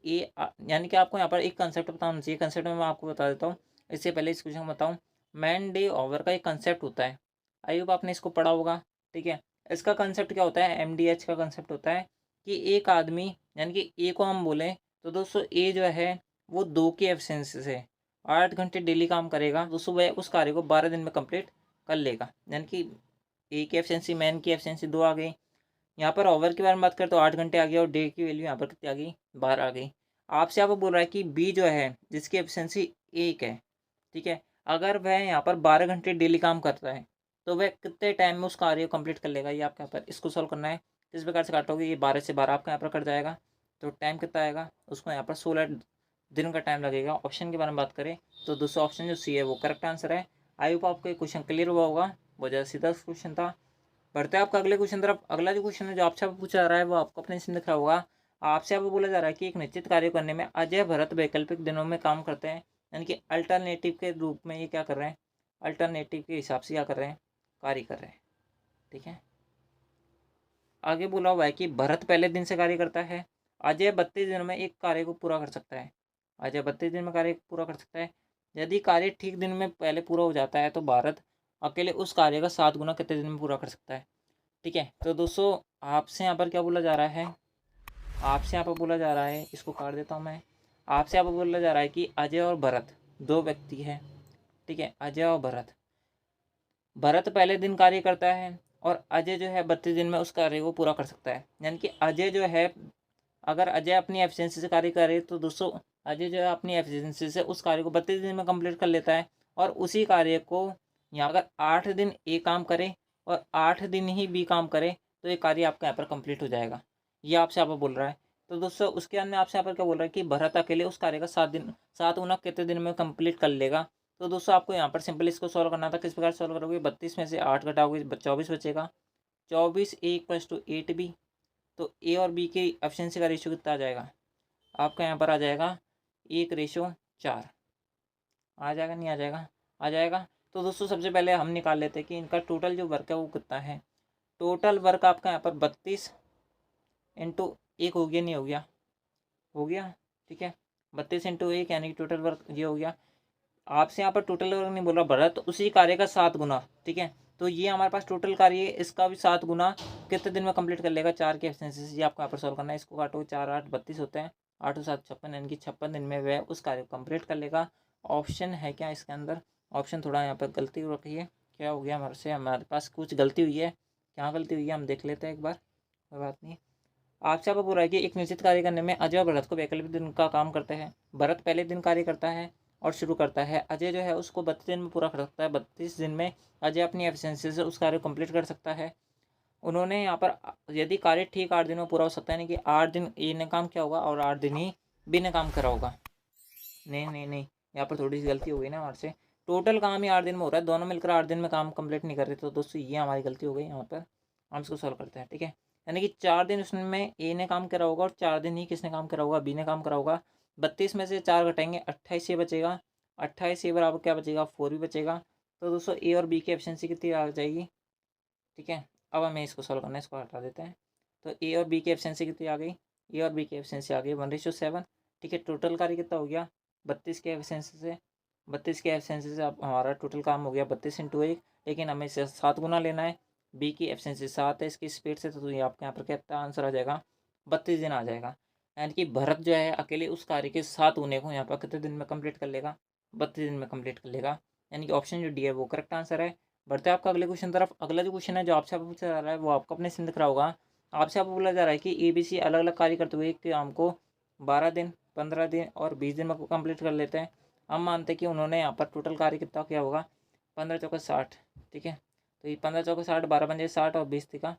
यानी कि आपको यहाँ पर एक कंसेप्ट बताना चाहिए। कंसेप्ट में मैं आपको बता देता हूँ, इससे पहले इस क्वेश्चन को बताऊँ। मैन डे ओवर का एक कंसेप्ट होता है, आई होप आपने इसको पढ़ा होगा। ठीक है, इसका कंसेप्ट क्या होता है, MDH का कंसेप्ट होता है कि एक आदमी, यानी कि ए को हम बोलें तो दोस्तों ए जो है वो 2 की एफिशिएंसी से 8 घंटे डेली काम करेगा, दोस्तों वह उस कार्य को 12 दिन में कंप्लीट कर लेगा। यानी कि ए की एफिशिएंसी, मैन की एफिशिएंसी 2 आ गई, यहाँ पर ओवर के बारे में बात करें तो 8 घंटे आ गया और डे की वैल्यू यहाँ पर कितनी आ गई, 12 आ गई। आपसे यहाँ पर बोल रहा है कि बी जो है जिसकी एफिशिएंसी 1 है, ठीक है, अगर वह यहाँ पर 12 घंटे डेली काम करता है तो वह कितने टाइम में उस कार्य को कंप्लीट कर लेगा। ये आपके यहाँ पर इसको सॉल्व करना है। किस प्रकार से काटोगे, ये 12 से 12 आपका यहाँ पर कट जाएगा, तो टाइम कितना आएगा, उसको यहाँ पर 16 दिन का टाइम लगेगा। ऑप्शन के बारे में बात करें तो दूसरा ऑप्शन जो सी है वो करेक्ट आंसर है। आई होप आपको ये क्वेश्चन क्लियर हुआ होगा, बहुत ज़्यादा सीधा क्वेश्चन था। बढ़ते हैं आपका अगले क्वेश्चन तरफ। अगला जो क्वेश्चन है जो आपसे पूछा जा रहा है वो आपको अपने से दिख रहा होगा। आपसे आपको बोला जा रहा है कि एक निश्चित कार्य करने में अजय भरत वैकल्पिक दिनों में काम करते हैं, यानी कि अल्टरनेटिव के रूप में ये क्या कर रहे हैं, अल्टरनेटिव के हिसाब से क्या कर रहे हैं, कार्य कर रहे हैं, ठीक है। आगे बोला हुआ है कि भरत पहले दिन से कार्य करता है, अजय 32 दिनों में एक कार्य को पूरा कर सकता है। अजय 32 दिन में कार्य पूरा कर सकता है। यदि कार्य ठीक दिन में पहले पूरा हो जाता है तो भारत अकेले उस कार्य का 7 गुना कितने दिन में पूरा कर सकता है, ठीक है। तो दोस्तों आपसे यहाँ पर क्या बोला जा रहा है, आपसे यहाँ पर बोला जा रहा है, इसको काट देता हूँ मैं। आपसे यहाँ पर बोला जा रहा है कि अजय और भरत दो व्यक्ति हैं, ठीक है, अजय और भरत। भरत पहले दिन कार्य करता है और अजय जो है 32 दिन में उस कार्य को पूरा कर सकता है। यानी कि अजय जो है, अगर अजय अपनी एफिशिएंसी से कार्य करे तो दोस्तों अजय जो है अपनी एफिशिएंसी से उस कार्य को 32 दिन में कंप्लीट कर लेता है। और उसी कार्य को यहाँ अगर 8 दिन ए काम करे और 8 दिन ही बी काम करे तो ये कार्य आपका यहाँ पर कंप्लीट हो जाएगा। ये आपसे यहाँ पर बोल रहा है। तो दोस्तों उसके अंदर आपसे यहाँ पर क्या बोल रहा है कि भरत अकेले उस कार्य का 7 गुना कितने दिन में कंप्लीट कर लेगा। तो दोस्तों आपको यहाँ पर सिंपल इसको सॉल्व करना था। किस प्रकार सॉल्व करोगे, 32 में से 8 घटाओगे 24 बचेगा, 24 ए प्लस टू 8 बी। तो ए और बी की एफिशिएंसी का रेशियो कितना आ जाएगा, आपका यहाँ पर आ जाएगा 1:4। आ जाएगा नहीं आ जाएगा, आ जाएगा। तो दोस्तों सबसे पहले हम निकाल लेते हैं कि इनका टोटल जो वर्क है वो कितना है। टोटल वर्क आपका यहाँ पर 32 इंटू 1 हो गया, नहीं हो गया, हो गया, ठीक है। 32 इंटू 1 यानी कि टोटल वर्क ये हो गया। आपसे यहाँ पर टोटल वर्क नहीं बोल रहा, भरत तो उसी कार्य का 7 गुना, ठीक है। तो ये हमारे पास टोटल कार्य है, इसका भी 7 गुना कितने दिन में कंप्लीट कर लेगा, 4 के एफिशिएंसी से। ये आपको यहाँ पर सॉल्व करना है। इसको काटो, 4 8 32 होते हैं, 8 और 7 56, यानी कि 56 दिन में वह उस कार्य को कंप्लीट कर लेगा। ऑप्शन है क्या इसके अंदर, ऑप्शन थोड़ा यहाँ पर गलती हो रखी है। क्या हो गया हमारे से, हमारे पास कुछ गलती हुई है, क्या गलती हुई है हम देख लेते हैं एक बार, कोई बात नहीं। आपसे आपको बोल रहा है कि एक निश्चित कार्य करने में अजय और भरत को वैकल्पिक दिन का काम करते हैं। भरत पहले दिन कार्य करता है और शुरू करता है, अजय जो है उसको 32 दिन में पूरा कर सकता है। 32 दिन में अजय अपनी एफिशिएंसी से उस कार्य को कंप्लीट कर सकता है। उन्होंने यहाँ पर यदि कार्य ठीक 8 दिन में पूरा हो सकता है, यानी कि 8 दिन ए ने काम किया होगा और 8 दिन ही बी ने काम करा होगा। नहीं नहीं नहीं, यहाँ पर थोड़ी सी गलती हो गई ना हमारे से। टोटल काम ही 8 दिन में हो रहा है, दोनों मिलकर 8 दिन में काम कंप्लीट नहीं कर रहे। तो दोस्तों ये हमारी गलती हो गई यहाँ पर, हम इसको सॉल्व करते हैं, ठीक है। यानी कि 4 दिन उसमें ए ने काम करा होगा और 4 दिन ही किसने काम करा होगा, बी ने काम करा होगा। 32 में से 4 घटाएंगे 28 ये बचेगा, 28 ये बराबर क्या बचेगा, 4 भी बचेगा। तो दोस्तों ए और बी की एफिशिएंसी कितनी आ जाएगी, ठीक है। अब हमें इसको सॉल्व करना है, इसको हटा देते हैं। तो ए और बी की एफिशिएंसी कितनी आ गई, ए और बी की एफिशिएंसी आ गई 1:7, ठीक है। टोटल कार्य कितना हो गया, 32 के एफिशिएंसी से, 32 के एफिशिएंसी से अब हमारा टोटल काम हो गया 32 इंटू 1, लेकिन हमें इसे 7 गुना लेना है। बी की एफिशिएंसी 7 है इसकी स्पीड से, तो ये आपके यहाँ पर कितना आंसर आ जाएगा, 32 दिन आ जाएगा। यानी कि भरत जो है अकेले उस कार्य के 7 गुने को यहाँ पर कितने दिन में कंप्लीट कर लेगा, 32 दिन में कंप्लीट कर लेगा। यानी कि ऑप्शन जो डी है वो करेक्ट आंसर है। बढ़ते हैं आपका अगले क्वेश्चन तरफ। अगला जो क्वेश्चन है जो आपसे आपको पूछा जा रहा है वो आपको अपने से दिख रहा होगा। आपसे आपको बोला जा रहा है कि ए बी सी अलग अलग कार्य करते हुए एक काम को 12 दिन, 15 दिन और 20 दिन में कंप्लीट कर लेते हैं। हम मानते हैं कि उन्होंने यहाँ पर टोटल कार्य कितना किया होगा, 15 चौका 60, ठीक है। तो ये 15 चौका 60, 12 पंजे 60 और 20 तिका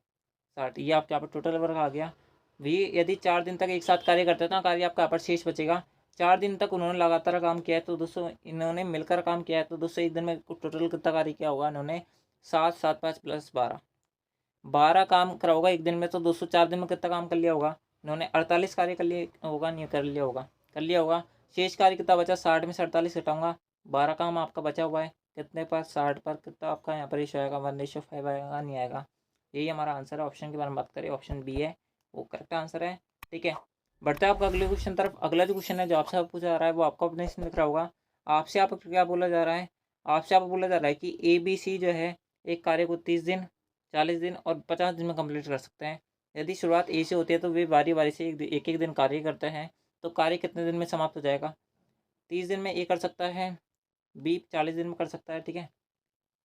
60, ये आपके यहाँ पर टोटल वर्क आ गया। भी यदि 4 दिन तक एक साथ कार्य करते हैं तो कार्य आपका यहाँ पर शेष बचेगा। 4 दिन तक उन्होंने लगातार काम किया है, तो दोस्तों इन्होंने मिलकर काम किया है, तो दोस्तों एक दिन में टोटल कितना कार्य किया होगा इन्होंने, 7 7 5 प्लस 12, 12 काम करा होगा एक दिन में। तो दोस्तों 4 दिन में कितना काम कर लिया होगा इन्होंने, 48 कार्य कर लिया होगा, नहीं कर लिया होगा, कर लिया होगा। शेष कार्य कितना बचा, 60 में से 48 घटाऊंगा, 12 काम आपका बचा हुआ है कितने पर, 60 पर, कितना आपका यहाँ पर रेशो आएगा, 1:5 आएगा, नहीं आएगा। यही हमारा आंसर है। ऑप्शन के बारे में बात करें, ऑप्शन बी है वो करेक्ट आंसर है, ठीक है। बढ़ते हैं आपका अगले क्वेश्चन तरफ। अगला जो क्वेश्चन है जो आपसे पूछा जा रहा है वो आपको अपने इसमें दिख रहा होगा। आपसे आप क्या बोला जा रहा है, आपसे आपको बोला जा रहा है कि ए बी सी जो है एक कार्य को 30 दिन, 40 दिन और 50 दिन में कंप्लीट कर सकते हैं। यदि शुरुआत ए से होती है तो वे बारी बारी से एक एक दिन कार्य करते हैं, तो कार्य कितने दिन में समाप्त हो जाएगा, 30 दिन में ए कर सकता है, बी 40 दिन में कर सकता है, ठीक है।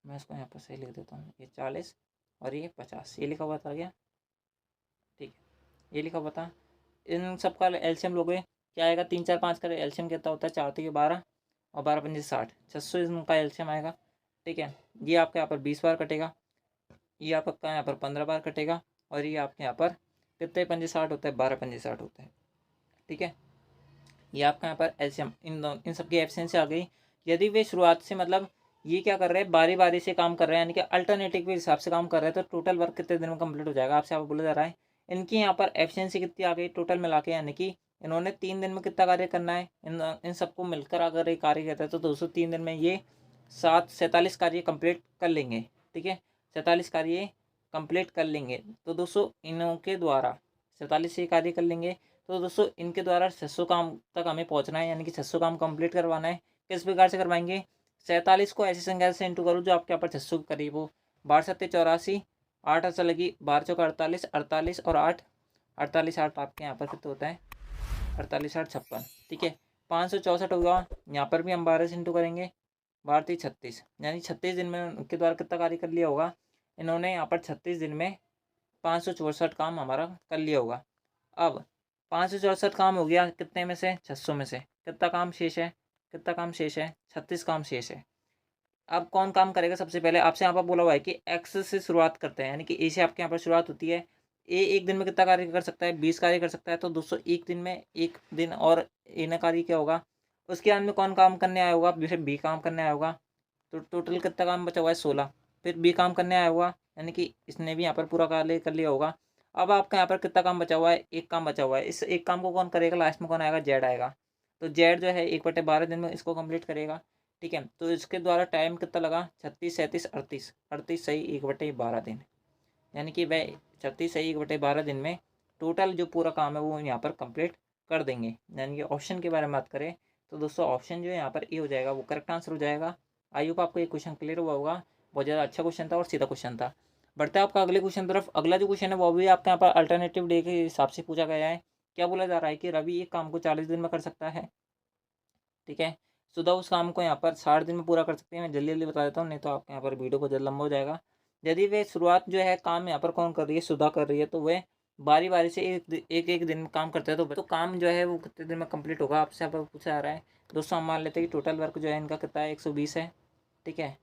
मैं इसको यहाँ पर सही लिख देता हूँ, ये 40 और ये 50, ये लिखा हुआ था गया, ये लिखा हुआ था। इन सब का एलसीएम लोगे क्या आएगा, 3 4 5 का एलसीएम कितना होता है, 4 3 12 और 12 पंजे 60, 600 इनका एलसीएम आएगा। ठीक है, ये आपके यहाँ पर 20 बार कटेगा, ये आपका यहाँ पर 15 बार कटेगा, और ये आपके यहाँ पर कितने पंजे 60 होता है, 12 पंजे 60 होता है। ठीक है, ये आपका यहाँ पर एलसीएम इन सब की एफिशिएंसी आ गई। यदि वे शुरुआत से मतलब ये क्या कर रहे हैं, बारी बारी से काम कर रहे हैं, यानी कि अल्टरनेटिव के हिसाब से काम कर रहे हैं, तो टोटल वर्क कितने दिन में कंप्लीट हो जाएगा, आपसे आप बोला जा रहा है। इनकी यहाँ पर एफिशिएंसी कितनी आ गई टोटल मिला के, यानी कि इन्होंने 3 दिन में कितना कार्य करना है, इन सबको मिलकर अगर ये कार्य करता है तो 203 दिन में ये 47 कार्य कंप्लीट कर लेंगे। ठीक है, 47 कार्य कंप्लीट कर लेंगे। तो दोस्तों इनों के द्वारा 47 ये कार्य कर लेंगे। तो दोस्तों इनके द्वारा 600 काम तक हमें पहुंचना है, यानी कि 600 काम कंप्लीट करवाना है। किस प्रकार से करवाएंगे, 47 को ऐसी संख्या से इंटू करो जो आपके यहाँ पर 600 के करीब हो। 12 सत्ते 84, 8 ऐसा लगी, 12 चौका 48, 48 और 8, 48 8 आपके यहाँ पर कितना होता है, 48 8 56। ठीक है, 564 होगा। यहाँ पर भी हम 12 से इंटू करेंगे, 12 3 36, यानी 36 दिन में उनके द्वारा कितना कार्य कर लिया होगा, इन्होंने यहाँ पर 36 दिन में 564 काम हमारा कर लिया होगा। अब 564 काम हो गया कितने में से, 600 में से। कितना काम शेष है, कितना काम शेष है, 36 काम शेष है। अब कौन काम करेगा, सबसे पहले आपसे यहाँ पर बोला हुआ है कि एक्स से शुरुआत करते हैं, यानी कि ए से आपके यहाँ पर शुरुआत होती है। ए एक दिन में कितना कार्य कर सकता है, 20 कार्य कर सकता है। तो दोस्तों एक दिन में एक दिन और ए न कार्य क्या होगा, उसके बाद में कौन काम करने आया होगा, फिर बी काम करने आया होगा। तो टोटल कितना काम बचा हुआ है, 16। फिर बी काम करने आया होगा, यानी कि इसने भी यहाँ पर पूरा कार्य कर लिया होगा। अब आपका यहाँ पर कितना काम बचा हुआ है, एक काम बचा हुआ है। इस एक काम को कौन करेगा, लास्ट में कौन आएगा, जेड आएगा। तो जेड जो है 1/12 दिन में इसको कंप्लीट करेगा। ठीक है, तो इसके द्वारा टाइम कितना लगा, 36 37 38, 38 सही 1/12 दिन, यानी कि वह 36 सही 1/12 दिन में टोटल जो पूरा काम है वो यहाँ पर कंप्लीट कर देंगे। यानी कि ऑप्शन के बारे में बात करें तो दोस्तों ऑप्शन जो है यहाँ पर ए हो जाएगा, वो करेक्ट आंसर हो जाएगा। आई होप आपको ये क्वेश्चन क्लियर हुआ होगा। बहुत ज़्यादा अच्छा क्वेश्चन था और सीधा क्वेश्चन था। बढ़ते हैं आपका अगले क्वेश्चन तरफ। अगला जो क्वेश्चन है वो भी आपके यहाँ पर अल्टरनेटिव डे के हिसाब से पूछा गया है। क्या बोला जा रहा है कि रवि एक काम को 40 दिन में कर सकता है। ठीक है, सुधा उस काम को यहाँ पर 60 दिन में पूरा कर सकते हैं। मैं जल्दी जल्दी बता देता हूँ, नहीं तो आपके यहाँ पर वीडियो बहुत ज़्यादा लंबा हो जाएगा। यदि वे शुरुआत जो है काम यहाँ पर कौन कर रही है, सुधा कर रही है, तो वह बारी बारी से एक दिन में काम करते हैं। तो काम जो है वो कितने दिन में कंप्लीट होगा, आपसे यहाँ पर पूछा जा रहा है। दोस्तों हम मान लेते हैं कि टोटल वर्क जो है इनका कितना है, 120 है। ठीक है,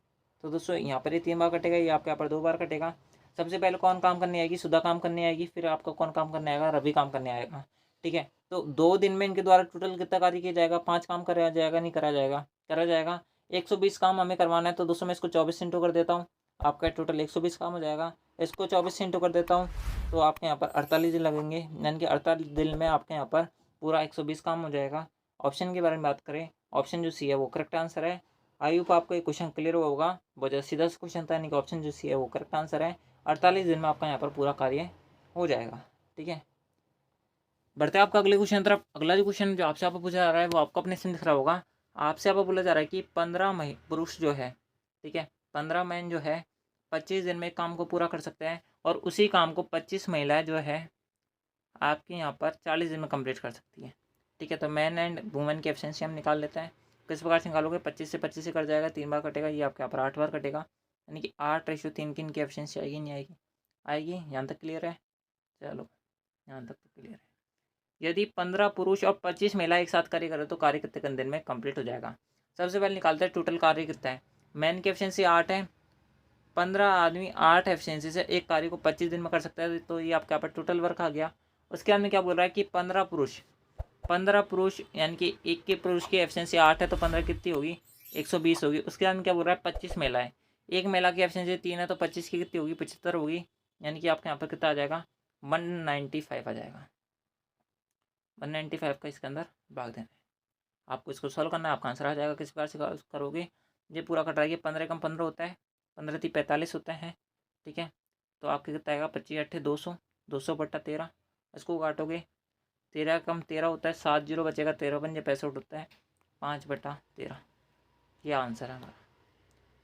तो दोस्तों यहाँ पर ये 3 बार कटेगा, ये आपके यहाँ पर 2 बार कटेगा। सबसे पहले कौन काम करने आएगी, सुधा काम करने आएगी। फिर आपका कौन काम करने आएगा, रवि काम करने आएगा। ठीक है, तो 2 दिन में इनके द्वारा टोटल कितना कार्य किया जाएगा, 5 काम करा जाएगा, नहीं करा जाएगा, करा जाएगा। 120 काम हमें करवाना है, तो दोस्तों मैं इसको 24 इंटू कर देता हूँ, आपका टोटल 120 काम हो जाएगा। इसको 24 से इंटू कर देता हूँ, तो आपके यहाँ पर 48 दिन लगेंगे, यानी कि 48 दिन में आपके यहाँ पर पूरा 120 काम हो जाएगा। ऑप्शन के बारे में बात करें, ऑप्शन जो सी है वो करेक्ट आंसर है। आई होप आपको ये क्वेश्चन क्लियर हुआ होगा। बहुत ज़्यादा सीधा सा क्वेश्चन था, यानी कि ऑप्शन जो सी है वो करेक्ट आंसर है। 48 दिन में आपका यहाँ पर पूरा कार्य हो जाएगा। ठीक है, बढ़ते हैं आपका अगले क्वेश्चन तरफ। अगला जो क्वेश्चन जो आपसे पूछा जा रहा है वो आपको अपने से दिख रहा होगा। आपसे बोला जा रहा है कि 15 पुरुष जो है, ठीक है, 15 मैन जो है 25 दिन में काम को पूरा कर सकते हैं, और उसी काम को 25 महिलाएं जो है आपके यहाँ पर 40 दिन में कंप्लीट कर सकती है। ठीक है, तो मैन एंड वुमेन की एफिशिएंसी हम निकाल लेते हैं। किस प्रकार से निकालोगे, 25 से 25 से कट जाएगा, 3 बार कटेगा, ये आपके यहाँ पर 8 बार कटेगा, यानी कि 8:3 की इनकी एफिशिएंसी आएगी, नहीं आएगी, आएगी। यहाँ तक क्लियर है, चलो यहाँ तक तो क्लियर है। यदि 15 पुरुष और 25 महिला एक साथ कार्य करें तो कार्य कितने दिन में कंप्लीट हो जाएगा। सबसे पहले निकालते हैं टोटल कार्य कितना है। मैन की एफिशिएंसी 8 है, 15 आदमी 8 एफिशिएंसी से एक कार्य को 25 दिन में कर सकता है, तो ये आपके यहाँ पर टोटल वर्क आ गया। उसके बाद में क्या बोल रहा है कि 15 पुरुष यानी कि एक के पुरुष की एफिशिएंसी 8 है, तो 15 कितनी होगी, 120 होगी। उसके बाद में क्या बोल रहा है, 25 महिलाएं, एक महिला की एफिशिएंसी 3 है, तो 25 की कितनी होगी, 75 होगी, यानी कि आपके यहाँ पर कितना आ जाएगा, 195 आ जाएगा। 195 का इसके अंदर भाग देना है। आपको इसको सॉल्व करना है, आपका आंसर आ जाएगा। किस प्रकार से करोगे, ये पूरा कट रहा है, 15 कम 15 होता है, 15 3 45 होता है। ठीक है, तो आपके कितना आएगा, 25 8 200, 200/13। इसको काटोगे, 13 कम 13 होता है, 7 जीरो बचेगा, 13 पंजे 65 होता है, 5/13। ये आंसर है हमारा।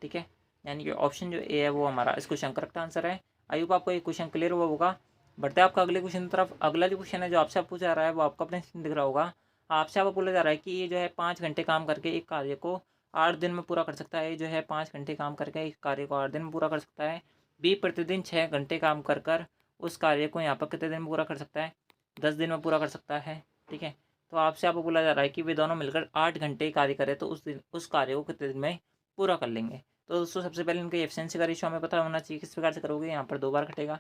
ठीक है, यानी कि ऑप्शन जो ए है वो हमारा इस क्वेश्चन करेक्ट आंसर है। आई होप आपको ये क्वेश्चन क्लियर हुआ होगा। बढ़ते हैं आपका अगले क्वेश्चन की तरफ। अगला जो क्वेश्चन है जो आपसे पूछा जा रहा है वो आपको अपने दिख रहा होगा। आपसे आपको बोला जा रहा है कि ये जो है 5 घंटे काम करके एक कार्य को 8 दिन में पूरा कर सकता है। ये जो है 5 घंटे काम करके एक कार्य को 8 दिन में पूरा कर सकता है। बी प्रतिदिन 6 घंटे काम कर उस कार्य को यहाँ पर कितने दिन में पूरा कर सकता है। 10 दिन में पूरा कर सकता है, ठीक है। तो आपसे आपको बोला जा रहा है कि वे दोनों मिलकर 8 घंटे कार्य करें तो उस दिन उस कार्य को कितने दिन में पूरा कर लेंगे। तो दोस्तों सबसे पहले इनके एफिशिएंसी का रेशियो हमें पता होना चाहिए। किस प्रकार से करोगे, यहाँ पर 2 बार कटेगा,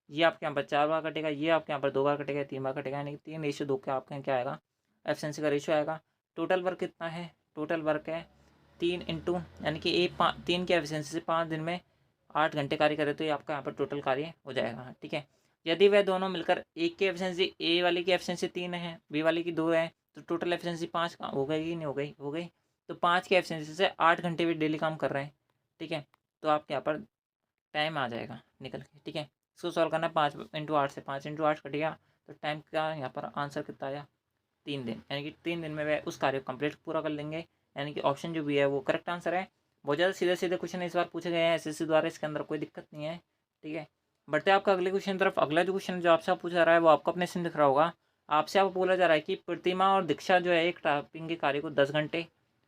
ये आपके यहाँ पर 4 बार कटेगा, ये आपके यहाँ पर 2 बार कटेगा, 3 बार कटेगा, यानी कि 3:2 का आपके यहाँ क्या आएगा, एफिशिएंसी का रेशियो आएगा। टोटल वर्क कितना है, टोटल वर्क है 3 इंटू, यानी कि 3 की एफिशिएंसी से 5 दिन में 8 घंटे कार्य करे तो ये आपका यहाँ पर टोटल कार्य हो जाएगा, ठीक है। यदि वह दोनों मिलकर एक की एफिशिएंसी, ए वाली की एफिशिएंसी 3 है, बी वाली की 2 है, तो टोटल एफिशिएंसी 5 हो गई कि नहीं हो गई, हो गई। तो 5 की एफिशिएंसी से 8 घंटे भी डेली काम कर रहे हैं, ठीक है। तो आपके यहाँ पर टाइम आ जाएगा निकल के, ठीक है। इसको सॉल्व करना है 5 × 8 से, 5 × 8 कट गया, तो टाइम का यहाँ पर आंसर कितना आया, 3 दिन, यानी कि 3 दिन में वह उस कार्य को कंप्लीट पूरा कर लेंगे, यानी कि ऑप्शन जो भी है वो करेक्ट आंसर है। बहुत ज़्यादा सीधे सीधे क्वेश्चन इस बार पूछे गए हैं एसएससी द्वारा, इसके अंदर कोई दिक्कत नहीं है, ठीक है। बढ़ते हैं आपका अगले क्वेश्चन तरफ। अगला जो क्वेश्चन जो आपसे पूछा रहा है वो आपको अपने से दिख रहा होगा। आपसे आपको बोला जा रहा है कि प्रतिमा और दीक्षा जो है एक टाइपिंग के कार्य को 10 घंटे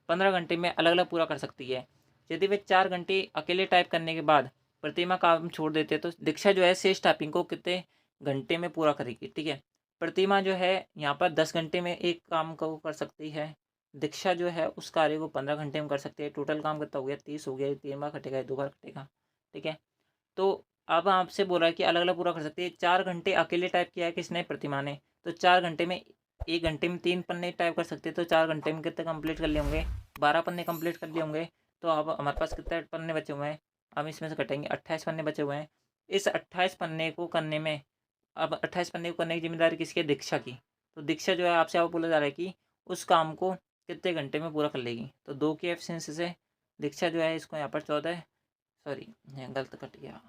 15 घंटे में अलग अलग पूरा कर सकती है। यदि वे 4 घंटे अकेले टाइप करने के बाद प्रतिमा काम छोड़ देते तो दीक्षा जो है शेष टाइपिंग को कितने घंटे में पूरा करेगी, ठीक है। प्रतिमा जो है यहाँ पर 10 घंटे में एक काम को कर सकती है, दीक्षा जो है उस कार्य को 15 घंटे में कर सकती है। टोटल काम कितना हो गया, 30 हो गया, 3 बार कटेगा, 2 बार कटेगा, ठीक है। तो अब आपसे बोल रहा है कि अलग अलग पूरा कर सकती है। 4 घंटे अकेले टाइप किया है किसने, प्रतिमा ने, तो 4 घंटे में, 1 घंटे में 3 पन्ने टाइप कर सकते हैं, तो 4 घंटे में कितने कंप्लीट कर लिए होंगे, 12 पन्ने कंप्लीट कर लिए होंगे। तो अब हमारे पास कितने पन्ने बचे हुए हैं, हम इसमें से कटेंगे, 28 पन्ने बचे हुए हैं। इस 28 पन्ने को करने में, अब 28 पन्ने को करने की जिम्मेदारी किसकी है, दीक्षा की। तो दीक्षा जो है आपसे आप बोला जा रहा है कि उस काम को कितने घंटे में पूरा कर लेगी। तो 2 की एफिशिएंसी से दीक्षा जो है इसको यहाँ पर 14, सॉरी यहाँ गलत कट गया,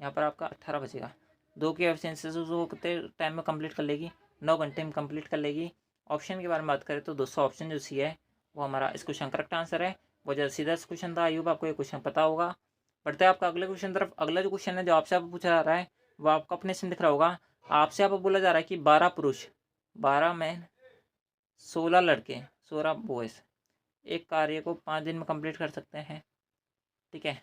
यहाँ पर आपका 18 बचेगा। 2 की एफिशिएंसी से वो कितने टाइम में कंप्लीट कर लेगी, 9 घंटे में कंप्लीट कर लेगी। ऑप्शन के बारे में बात करें तो दोस्तों ऑप्शन जो सी है वो हमारा इस क्वेश्चन करेक्ट आंसर है। बहुत ज़्यादा सीधा क्वेश्चन था, आई होप आपको ये क्वेश्चन पता होगा। बढ़ते हैं आपका अगले क्वेश्चन तरफ। अगला जो क्वेश्चन है जो आपसे आप पूछा जा रहा है वो आपको अपने से दिख रहा होगा। आपसे आप बोला जा रहा है कि 12 पुरुष, 12 मैन, 16 लड़के, 16 बॉयज़ एक कार्य को 5 दिन में कंप्लीट कर सकते हैं, ठीक है।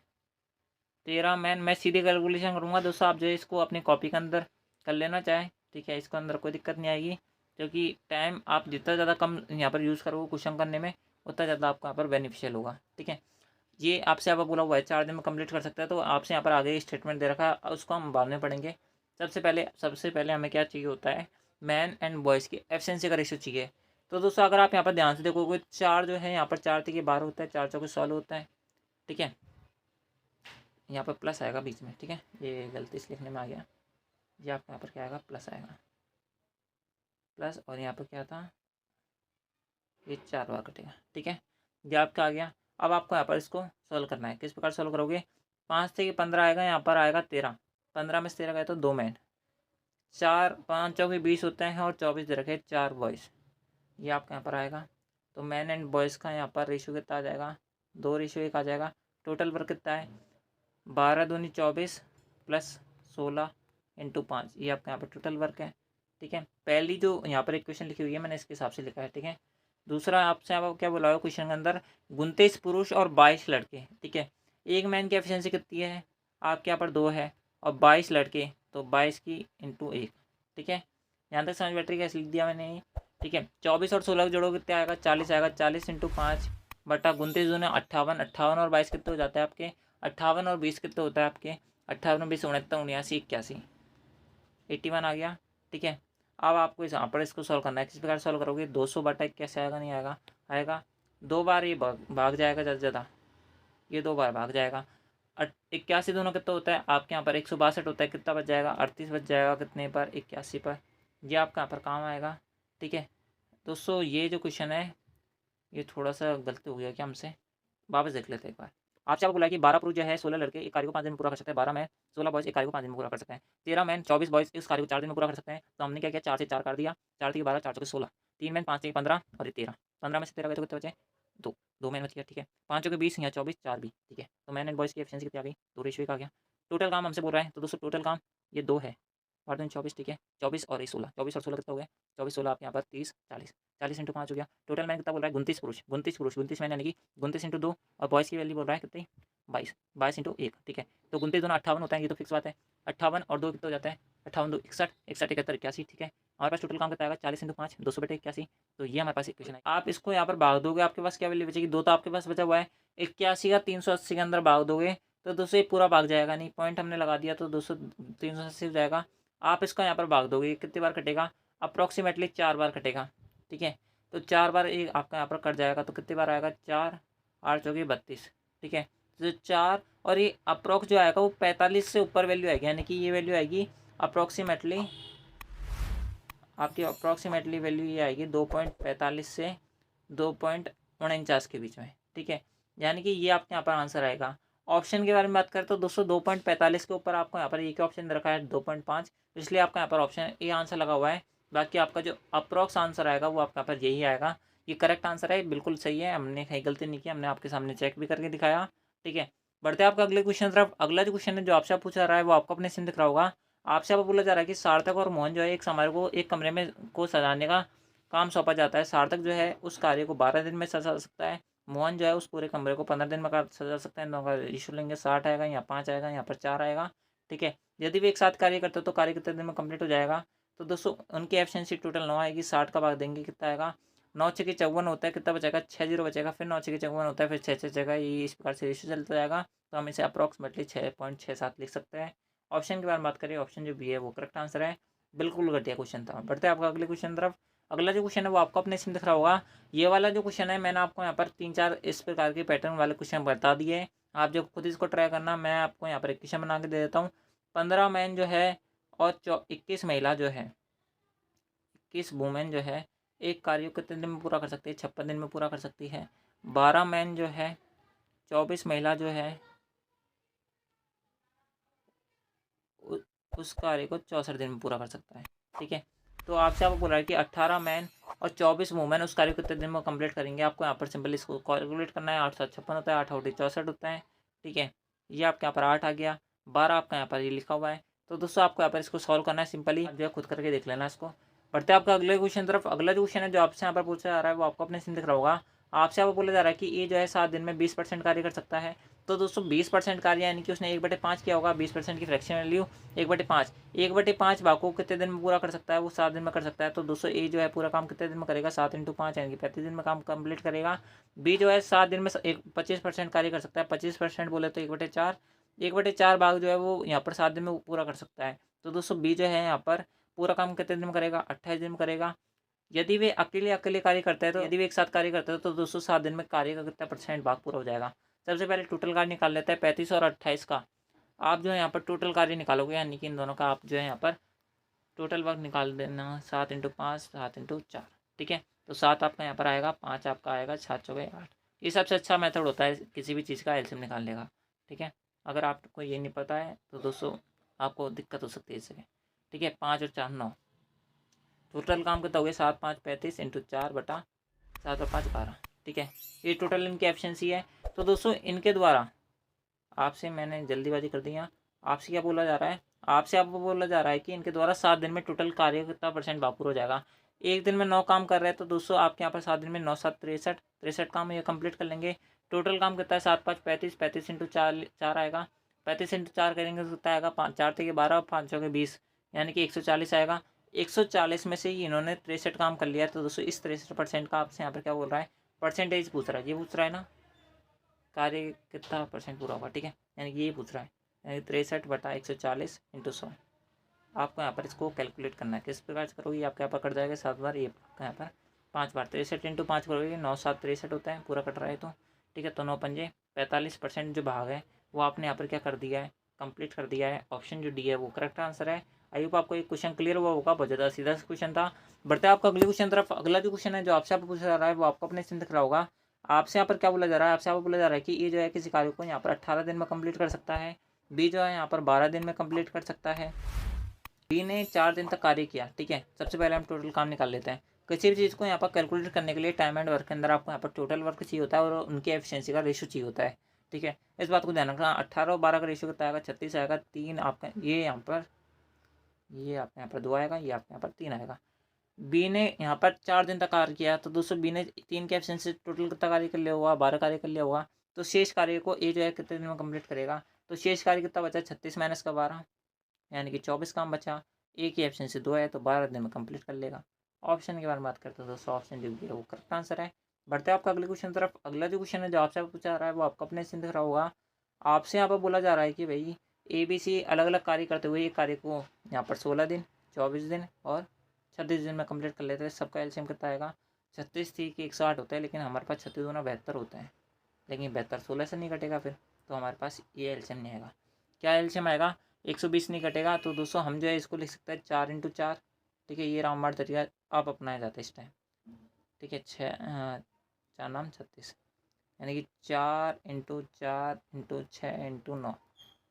13 मैन, मैं सीधे कैलकुलेशन करूँगा दोस्तों, आप जो है इसको अपनी कॉपी के अंदर कर लेना चाहें, ठीक है। इसके अंदर कोई दिक्कत नहीं आएगी, क्योंकि टाइम आप जितना ज़्यादा कम यहाँ पर यूज़ करोगे क्वेश्चन करने में उतना ज़्यादा आपको यहाँ पर बेनिफिशियल होगा, ठीक है। ये आपसे यहाँ पर बोला हुआ है 4 दिन में कंप्लीट कर सकता है, तो आपसे यहाँ पर आगे स्टेटमेंट दे रखा है, उसको हम बाद में पढ़ेंगे। सबसे पहले हमें क्या चाहिए होता है, मैन एंड बॉयज़ की एफिशिएंसी का रेशियो चाहिए। तो दोस्तों अगर आप यहाँ पर ध्यान से देखोगे 4 जो है यहाँ पर 4 3 12 होता है, 4 चौके 16 होता है, ठीक है। यहाँ पर प्लस आएगा बीच में, ठीक है, ये गलती से लिखने में आ गया, ये आपको यहाँ पर क्या आएगा, प्लस आएगा, प्लस, और यहाँ पर क्या था, ये 4 बार कटेगा, ठीक है। ये आपका आ गया। अब आपको यहाँ पर इसको सॉल्व करना है। किस प्रकार सॉल्व करोगे, 5 से 15 आएगा, यहाँ पर आएगा 13, 15 में से 13 गए तो 2 मैन, 4 5 चौके 20 होते हैं और 24 दे रखे 4 बॉयज़, ये आपका यहाँ पर आएगा। तो मैन एंड बॉयज़ का यहाँ पर रेशियो कितना आ जाएगा, 2:1 आ जाएगा। टोटल वर्क कितना है, 12 दूनी 24 प्लस 16 इंटू 5, ये आपका यहाँ पर टोटल वर्क है, ठीक है। पहली जो यहाँ पर इक्वेशन लिखी हुई है मैंने इसके हिसाब से लिखा है, ठीक है। दूसरा आपसे आपको क्या बोला हुआ क्वेश्चन के अंदर, 29 पुरुष और 22 लड़के, ठीक है। एक मैन की एफिशिएंसी कितनी है, आपके यहाँ पर 2 है, और 22 लड़के तो 22 की इंटू 1, ठीक है। यहाँ तक समझ बैठ रही है, कैसे लिख दिया मैंने, ठीक है। 24 और 16 जोड़ो कितने आएगा, 40 आएगा, 40 इंटू 5 बटा 29 दूने 58, 58 और 22 कितने हो जाते हैं आपके, 58 और 20 कितने होता है आपके, 58 और 20 69 79 81, 81 आ गया, ठीक है। अब आपको इस यहाँ पर इसको सॉल्व करना है। किस प्रकार सॉल्व करोगे, 200 बटा 81 आएगा, नहीं आएगा, आएगा। 2 बार ये भाग जाएगा, ज़्यादा से ज़्यादा ये 2 बार भाग जाएगा। 81 दोनों कितना होता है आपके यहाँ पर, 162 होता है, कितना बच जाएगा, 38 बच जाएगा, कितने पर, 81 पर। ये आपका यहाँ पर काम आएगा, ठीक है। दोस्तों ये जो क्वेश्चन है ये थोड़ा सा गलती हो गया क्या हमसे, वापस देख लेते हैं एक बार। आपसे आपको बोला कि 12 पुरुष जो है 16 लड़के एक कार्य को 5 दिन में पूरा कर सकते हैं, 12 मैन 16 बॉयज़ एक कार्य को 5 दिन में पूरा कर सकते हैं, 13 मैन 24 बॉयज़ इस कार्य को 4 दिन में पूरा कर सकते हैं। तो हमने क्या किया, 4 से 4 कर दिया, 4 3 12, 4 चौके 16, 3 मैन 5 3 15 और ये 13, 15 में से 13 गए तो कितने बचे, 2 मैन बच गया, ठीक है। 5 चौके 20, यहाँ 24 4 भी, ठीक है। तो मैन एंड बॉयज़ की एफिशिएंसी कितनी आ गई, 2:1 आ गया। टोटल काम हमसे बोल रहा है, तो दोस्तों टोटल काम ये 2 है, 8 दूनी 24, ठीक है। 24 और ये 16, 24 और 16 कितना हो गया, 24 16 आपके यहाँ पर 30 40, 40 इंटू 5 हो गया। टोटल मैन कितना बोल रहा है, 29 पुरुष, 29 मैन, यानी कि 29 इंटू 2, और बॉयज़ की वैल्यू बोल रहा है कितनी, 22, 22 इंटू 1, ठीक है। तो 29 दोनों 58 होता है, ये तो फिक्स बात है। 58 और 2 कितना हो जाता है, 58 2 61, 61 71 81, ठीक है। हमारे पास टोटल काम कितना आएगा 40 × 5 200/81। तो ये हमारे पास इक्वेशन है। आप इसको यहाँ पर भाग दोगे, आपके पास क्या वैल्यू बचेगी, 2 तो आपके पास बचा हुआ है। 81 का 380 के अंदर भाग दोगे तो 200 पूरा भाग जाएगा नहीं, पॉइंट हमने लगा दिया तो 200 380 हो जाएगा। आप इसका यहाँ पर भाग दोगे, कितनी बार कटेगा, अप्रॉक्सीमेटली 4 बार कटेगा। ठीक है, तो 4 बार ये आपका यहाँ पर कट जाएगा तो कितनी बार आएगा, 4 8 चौके 32। ठीक है, तो 4 और ये अप्रॉक्स जो आएगा वो 45 से ऊपर वैल्यू आएगी, यानी कि ये वैल्यू आएगी अप्रॉक्सीमेटली, आपकी अप्रॉक्सीमेटली वैल्यू ये आएगी 2.45 से 2.49 के बीच में। ठीक है, यानी कि ये आपके यहाँ पर आंसर आएगा। ऑप्शन के बारे में बात करें तो दोस्तों 2.45 के ऊपर आपको यहाँ पर एक ऑप्शन रखा है 2.5, इसलिए आपका यहाँ पर ऑप्शन ए आंसर लगा हुआ है। बाकी आपका जो अप्रॉक्स आंसर आएगा वो आपके यहाँ पर यही आएगा। ये करेक्ट आंसर है, बिल्कुल सही है, हमने कहीं गलती नहीं की, हमने आपके सामने चेक भी करके दिखाया। ठीक है, बढ़ते हैं आपका अगले क्वेश्चन तरफ। अगला जो क्वेश्चन है जो आपसे पूछा रहा है वो आपको अपने सिम दिख रहा होगा। आपसे अब बोला जा रहा है कि सार्थक और मोहन जो है एक समारोह को एक कमरे में को सजाने का काम सौंपा जाता है। सार्थक जो है उस कार्य को 12 दिन में सजा सकता है, मोहन जो है उस पूरे कमरे को 15 दिन में सजा सकता है। दोनों का रेशियो लेंगे, 60 आएगा, यहाँ 5 आएगा, यहाँ पर 4 आएगा। ठीक है, यदि वे एक साथ कार्य करते तो कार्य कितने दिन में कंप्लीट हो जाएगा। तो दोस्तों उनकी एफिशिएंसी टोटल 9 आएगी, 60 का भाग देंगे कितना आएगा, 9 6 54 होता है, कितना बचेगा 6 0 बचेगा, फिर 9 6 54 होता है, फिर 6 6 बचेगा। ये इस प्रकार से रेशियो चलता जाएगा। तो हम इसे अप्रॉक्सीमेटली 6.67 लिख सकते हैं। ऑप्शन के बारे में बात करें, ऑप्शन जो बी है वो करेक्ट आंसर है, बिल्कुल घटिया क्वेश्चन था। बढ़ते हैं आपका अगले क्वेश्चन तरफ। अगला जो क्वेश्चन है वो आपको अपने इसमें दिख रहा होगा। ये वाला जो क्वेश्चन है मैंने आपको यहाँ पर 3 4 इस प्रकार के पैटर्न वाले क्वेश्चन बता दिए हैं, आप जो खुद इसको ट्राई करना। मैं आपको यहाँ पर एक क्वेश्चन बना के दे देता हूँ। 15 मैन जो है और 21 महिला जो है, 21 वुमेन जो है एक कार्य को कितने दिन में पूरा कर सकती है, 56 दिन में पूरा कर सकती है। 12 मैन जो है, 24 महिला जो है उस कार्य को 64 दिन में पूरा कर सकता है। ठीक है, तो आपसे आपको बोला है कि 18 मैन और 24 वुमेन उस कार्य को कितने दिन में कंप्लीट करेंगे। आपको यहाँ पर सिंपल इसको कैलकुलेट करना है। 8 7 56 होता है, 8 8 64 होता है। ठीक है, ये आपके यहाँ पर 8 आ गया, 12 आपका यहाँ पर ये लिखा हुआ है। तो दोस्तों आपको यहाँ पर इसको सॉल्व करना है, सिंपली जो है खुद करके देख लेना इसको। बढ़ते हैं आपका अगले क्वेश्चन तरफ। अगला जो क्वेश्चन है जो आपसे यहाँ पर पूछा जा रहा है वो आपको अपने सीन दिख रहा होगा। आपसे आपको बोला जा रहा है कि ये जो है 7 दिन में 20% कार्य कर सकता है। तो दोस्तों 20% कार्य यानी कि उसने 1/5 किया होगा, 20% की फ्रैक्शन वैल्यू 1/5, 1/5 भाग को कितने दिन में पूरा कर सकता है, वो 7 दिन में कर सकता है। तो दोस्तों ए जो है पूरा काम कितने दिन में करेगा, 7 × 5 यानी कि 35 दिन में काम कंप्लीट करेगा। बी जो है 7 दिन में 25% कार्य कर सकता है, 25% बोले तो 1/4, 1/4 भाग जो है वो यहाँ पर 7 दिन में पूरा कर सकता है। तो दोस्तों बी जो है यहाँ पर पूरा काम कितने दिन में करेगा, 28 दिन में करेगा। यदि वे अकेले अकेले कार्य करते हैं तो यदि वे एक साथ कार्य करते हैं तो दोस्तों 7 दिन में कार्य का कितना % भाग पूरा हो जाएगा। सबसे पहले टोटल कार्य निकाल लेते हैं 35 और 28 का। आप जो है यहाँ पर टोटल कार्य निकालोगे, यानी कि इन दोनों का आप जो है यहाँ पर टोटल वर्क निकाल देना, 7 × 5 7 × 4। ठीक है, तो 7 आपका यहाँ पर आएगा, 5 आपका आएगा, 7 चौके 8। ये सबसे अच्छा मेथड होता है किसी भी चीज़ का एलसीएम निकालने का। ठीक है, अगर आपको ये नहीं पता है तो दोस्तों आपको दिक्कत हो सकती है इससे। ठीक है, 5 और 4 9, टोटल काम कितना हो गया, 7 5 35 × 4/7 और 5 12। ठीक है, ये टोटल इनकी एफिशिएंसी है। तो दोस्तों इनके द्वारा आपसे मैंने जल्दीबाजी कर दी है। आपसे क्या बोला जा रहा है, आपसे आपको बोला जा रहा है कि इनके द्वारा 7 दिन में टोटल कार्य कितना % भागपूर हो जाएगा। एक दिन में 9 काम कर रहे हैं तो दोस्तों आपके यहाँ पर 7 दिन में 9 7 63, 63 काम ये कंप्लीट कर लेंगे। टोटल काम कितना है, 7 5 35, 35 × 4 आएगा, 35 × 4 करेंगे तो कितना आएगा, 5 4 × 12 5 6 20, यानी कि 140 आएगा। 140 में से ही इन्होंने 63 काम कर लिया। तो दोस्तों इस 63% का आपसे यहाँ पर क्या बोल रहा है, परसेंटेज पूछ रहा है, ये पूछ रहा है ना, कार्य कितना % पूरा होगा। ठीक है, यानी कि ये पूछ रहा है, यानी 63/140 × 100। आपको यहाँ पर इसको कैलकुलेट करना है, किस प्रकार से करोगे, आपके यहाँ पर कट जाएगा 7 बार, ये यहाँ पर 5 बार, 63 × 5 करोगे 9 7 63 होता है, पूरा कट रहा है तो। ठीक है, तो 9 पंजे 45% जो भाग है वो आपने यहाँ पर क्या कर दिया है, कंप्लीट कर दिया है। ऑप्शन जो डी है वो करेक्ट आंसर है। आई होप आपको एक क्वेश्चन क्लियर हुआ होगा, बहुत ज़्यादा सीधा क्वेश्चन था। बढ़ते हैं आपका अगले क्वेश्चन तरफ। अगला जो क्वेश्चन है जो आपसे पूछा जा रहा है वो आपको अपने से दिख रहा होगा। आपसे यहाँ पर क्या बोला जा रहा है, आपसे यहाँ पर बोला जा रहा है कि ये जो है किसी कार्य को यहाँ पर 18 दिन में कंप्लीट कर सकता है। बी जो है यहाँ पर 12 दिन में कंप्लीट कर सकता है। बी ने 4 दिन तक कार्य किया। ठीक है, सबसे पहले हम टोटल काम निकाल लेते हैं। किसी भी चीज़ को यहाँ पर कैलकुलेट करने के लिए टाइम एंड वर्क के अंदर आपको यहाँ पर टोटल वर्क चाहिए होता है और उनकी एफिशिएंसी का रेशियो चाहिए होता है। ठीक है, इस बात को ध्यान रखना। 18 और 12 का रेशियो कितना आएगा, 36 आएगा। 3 आपका ये यहाँ पर, ये आपके यहाँ पर 2 आएगा, ये आपके यहाँ पर 3 आएगा। बी ने यहाँ पर 4 दिन तक कार्य किया, तो दोस्तों बी ने 3 के एब्सेंस से टोटल कितना कार्य कर लिया होगा, 12 कार्य कर लिया होगा। तो शेष कार्य को ए जो है कितने दिन में कंप्लीट करेगा। तो शेष कार्य कितना बचा, 36 - का 12, यानी कि 24 काम बचा। ए की एफिशिएंसी 2 है तो 12 दिन में कंप्लीट कर लेगा। ऑप्शन के बारे में बात करते हैं दोस्तों, ऑप्शन जो भी है वो करेक्ट आंसर है। बढ़ते हैं आपका अगले क्वेश्चन तरफ। अगला जो क्वेश्चन है जो आपसे पूछा जा रहा है वो आपको अपने से दिख रहा होगा। आपसे यहाँ पर बोला जा रहा है कि भाई ए बी सी अलग अलग कार्य करते हुए एक कार्य को यहाँ पर 16 दिन, 24 दिन और 36 दिन में कंप्लीट कर लेते हैं। सबका एलसीएम कितना आएगा? 36 थी कि 108 होता है, लेकिन हमारे पास 36 गुना 72 होता है, लेकिन 72 16 से नहीं कटेगा फिर, तो हमारे पास ये एलसीएम नहीं आएगा। क्या एलसीएम आएगा? 120 नहीं कटेगा, तो दोस्तों हम जो है इसको लिख सकते हैं 4 × 4। ठीक है, ये राउंड तरीका आप अपनाया जाता है इस टाइम। ठीक है, 4×9 36, यानी कि 4 × 4 × 6 × 9,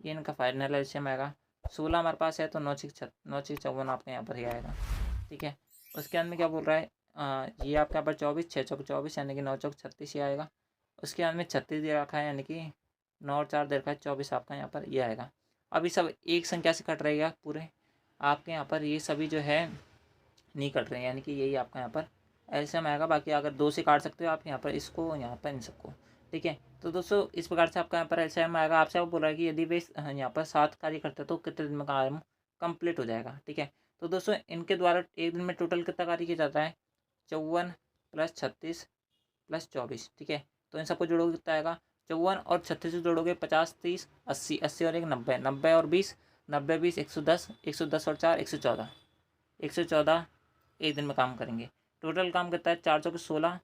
ये इनका फाइनल एलसीएम आएगा। 16 हमारे पास है तो 9×6 = 54 आपके यहाँ पर ही आएगा। ठीक है, उसके अंदर में क्या बोल रहा है, ये आपके यहाँ पर 24, 6×4 = 24, यानी कि 9×4 = 36 ही आएगा। उसके अंदर में 36 दे रखा है, यानी कि 9 और 4 दे रखा है 24 आपका यहाँ पर ये आएगा। अभी सब एक संख्या से कट रहेगा पूरे, आपके यहाँ पर ये सभी जो है नहीं कट रहे हैं, यानी कि यही आपका यहाँ पर एलसीएम आएगा। बाकी अगर 2 से काट सकते हो आप यहाँ पर इसको, यहाँ पर इन सबको। ठीक है, तो दोस्तों इस प्रकार से आपका यहाँ पर एलसीएम आएगा। आपसे वो बोल रहा है कि यदि वे यहाँ पर 7 कार्य करते हैं तो कितने दिन में काम कंप्लीट हो जाएगा। ठीक है, तो दोस्तों इनके द्वारा एक दिन में टोटल कितना कार्य किया जाता है? 54 + 36 + 24। ठीक है, तो इन सबको जोड़ोगे कितना आएगा? 54 और 36 से जोड़ोगे 50, 30, 80, 80 और 1 90, 90 और 20, 90 20 110, 110 और 4 114, 114 एक दिन में काम करेंगे। टोटल काम कितना है? 4 × 16,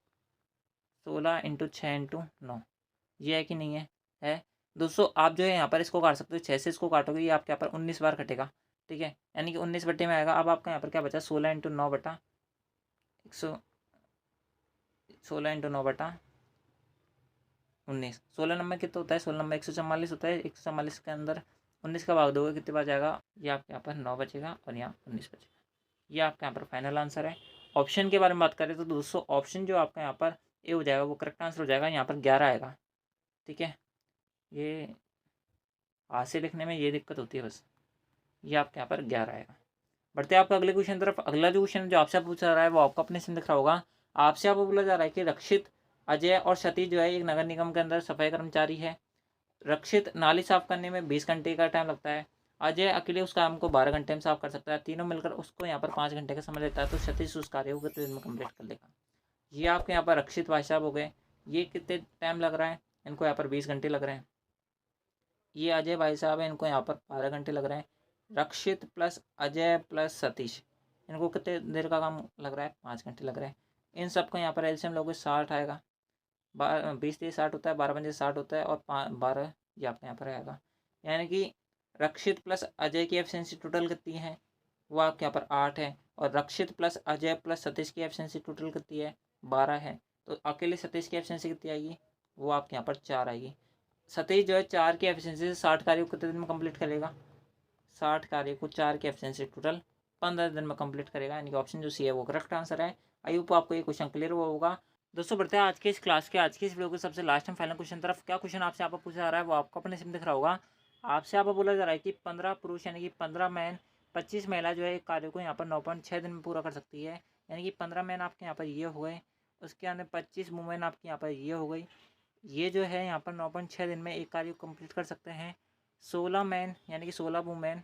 16 × 6 × 9, ये है कि नहीं है? है। दोस्तों आप जो है यहाँ पर इसको काट सकते हो, 6 से इसको काटोगे ये आपके यहाँ पर 19 बार कटेगा। ठीक है, यानी कि 19 बट्टे में आएगा। अब आपका यहाँ पर क्या बचा? 16 × 9 बटा 16 × 9 बटा 19। 16 नंबर कितना होता है? 16 नंबर 144 होता है। 144 के अंदर 19 का भाग दोगे कितने बार जाएगा? ये आपके यहाँ पर 9 बचेगा और यहाँ 19 बचेगा। ये आपका यहाँ पर फाइनल आंसर है। ऑप्शन के बारे में बात करें तो दोस्तों ऑप्शन जो आपका यहाँ पर ए हो जाएगा वो करेक्ट आंसर हो जाएगा। यहाँ पर 11 आएगा। ठीक है, ये हाथ से लिखने में ये दिक्कत होती है बस। ये आपके यहाँ पर 11 आएगा। बढ़ते हैं आपका अगले क्वेश्चन तरफ। अगला जो क्वेश्चन जो आपसे पूछा रहा है वो आपको अपने से दिख रहा होगा। आपसे आपको बोला जा रहा है कि रक्षित, अजय और सतीश जो है एक नगर निगम के अंदर सफाई कर्मचारी है। रक्षित नाली साफ करने में 20 घंटे का टाइम लगता है। अजय अकेले उस काम को 12 घंटे में साफ कर सकता है। तीनों मिलकर उसको यहाँ पर 5 घंटे का समय लेता है, तो सतीश उस कार्य को कितने दिन में कंप्लीट कर लेगा? ये आपके यहाँ पर रक्षित भाई साहब हो गए, ये कितने टाइम लग रहा है? इनको यहाँ पर 20 घंटे लग रहे हैं। ये अजय भाई साहब है, इनको यहाँ पर 12 घंटे लग रहे हैं। रक्षित प्लस अजय प्लस सतीश, इनको कितने देर का काम लग रहा है? 5 घंटे लग रहे हैं। इन सबका यहाँ पर एलसीएम लोगे 60 आएगा। 20 से 60 होता है, 12 पंजे 60 होता है और 12 ये आपके यहाँ पर आएगा। यानी कि रक्षित प्लस अजय की एफिशिएंसी टोटल कितनी है? वो आपके यहाँ पर 8 है। और रक्षित प्लस अजय प्लस सतीश की एफिशिएंसी टोटल कितनी है? 12 है। तो अकेले सतीश की एफिशिएंसी कितनी आएगी? वो आपके यहाँ पर 4 आएगी। सतीश जो है 4 की एफिशिएंसी से 60 कार्य को कितने दिन में कंप्लीट करेगा? 60 कार्य को 4 की एफिशिएंसी टोटल 15 दिन में कंप्लीट करेगा, यानी कि ऑप्शन जो सी है वो करेक्ट आंसर है। आई होप आपको ये क्वेश्चन क्लियर हुआ होगा। दोस्तों बढ़ते हैं आज के इस क्लास के, आज के इस वीडियो के सबसे लास्ट एंड फाइनल क्वेश्चन तरफ। क्या क्वेश्चन आपसे यहाँ पर पूछा जा रहा है वो आपको अपने सिम दिख रहा होगा। आपसे यहाँ पर बोला जा रहा है कि 15 पुरुष यानी कि 15 मैन 25 महिला जो है एक कार्य को यहाँ पर 9.6 दिन में पूरा कर सकती है। यानी कि 15 मैन आपके यहाँ पर ये हो गए, उसके अंदर 25 वुमेन आपके यहाँ पर ये हो गई। ये जो है यहाँ पर 9.6 दिन में एक कार्य को कंप्लीट कर सकते हैं। 16 मैन यानी कि 16 वुमेन,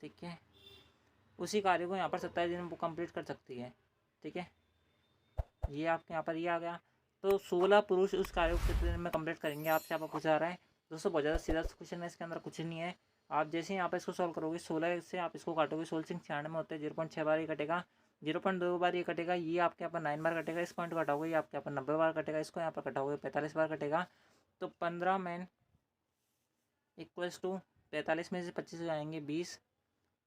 ठीक है, उसी कार्य को यहाँ पर 27 दिन में वो कंप्लीट कर सकती है। ठीक है, ये आपके यहाँ पर ये आ गया। तो 16 पुरुष उस कार्य को कितने दिन में कंप्लीट करेंगे आपसे यहाँ पर पूछा जा रहा है। दोस्तों बहुत ज़्यादा सीधा क्वेश्चन है, इसके अंदर कुछ नहीं है। आप जैसे ही यहाँ पर इसको सॉल्व करोगे 16 से आप इसको काटोगे, 16 से 96 होते हैं, 0.6 बार ये कटेगा, 0.2 बार ये कटेगा, ये आपके यहाँ पर 9 बार कटेगा। इस पॉइंट कटाओगे ये आपके यहाँ पर 90 बार कटेगा, इसको यहाँ पर कटाओगे 45 बार कटेगा। तो 15 मैन इक्वल्स टू 45 में से 25 आएंगे 20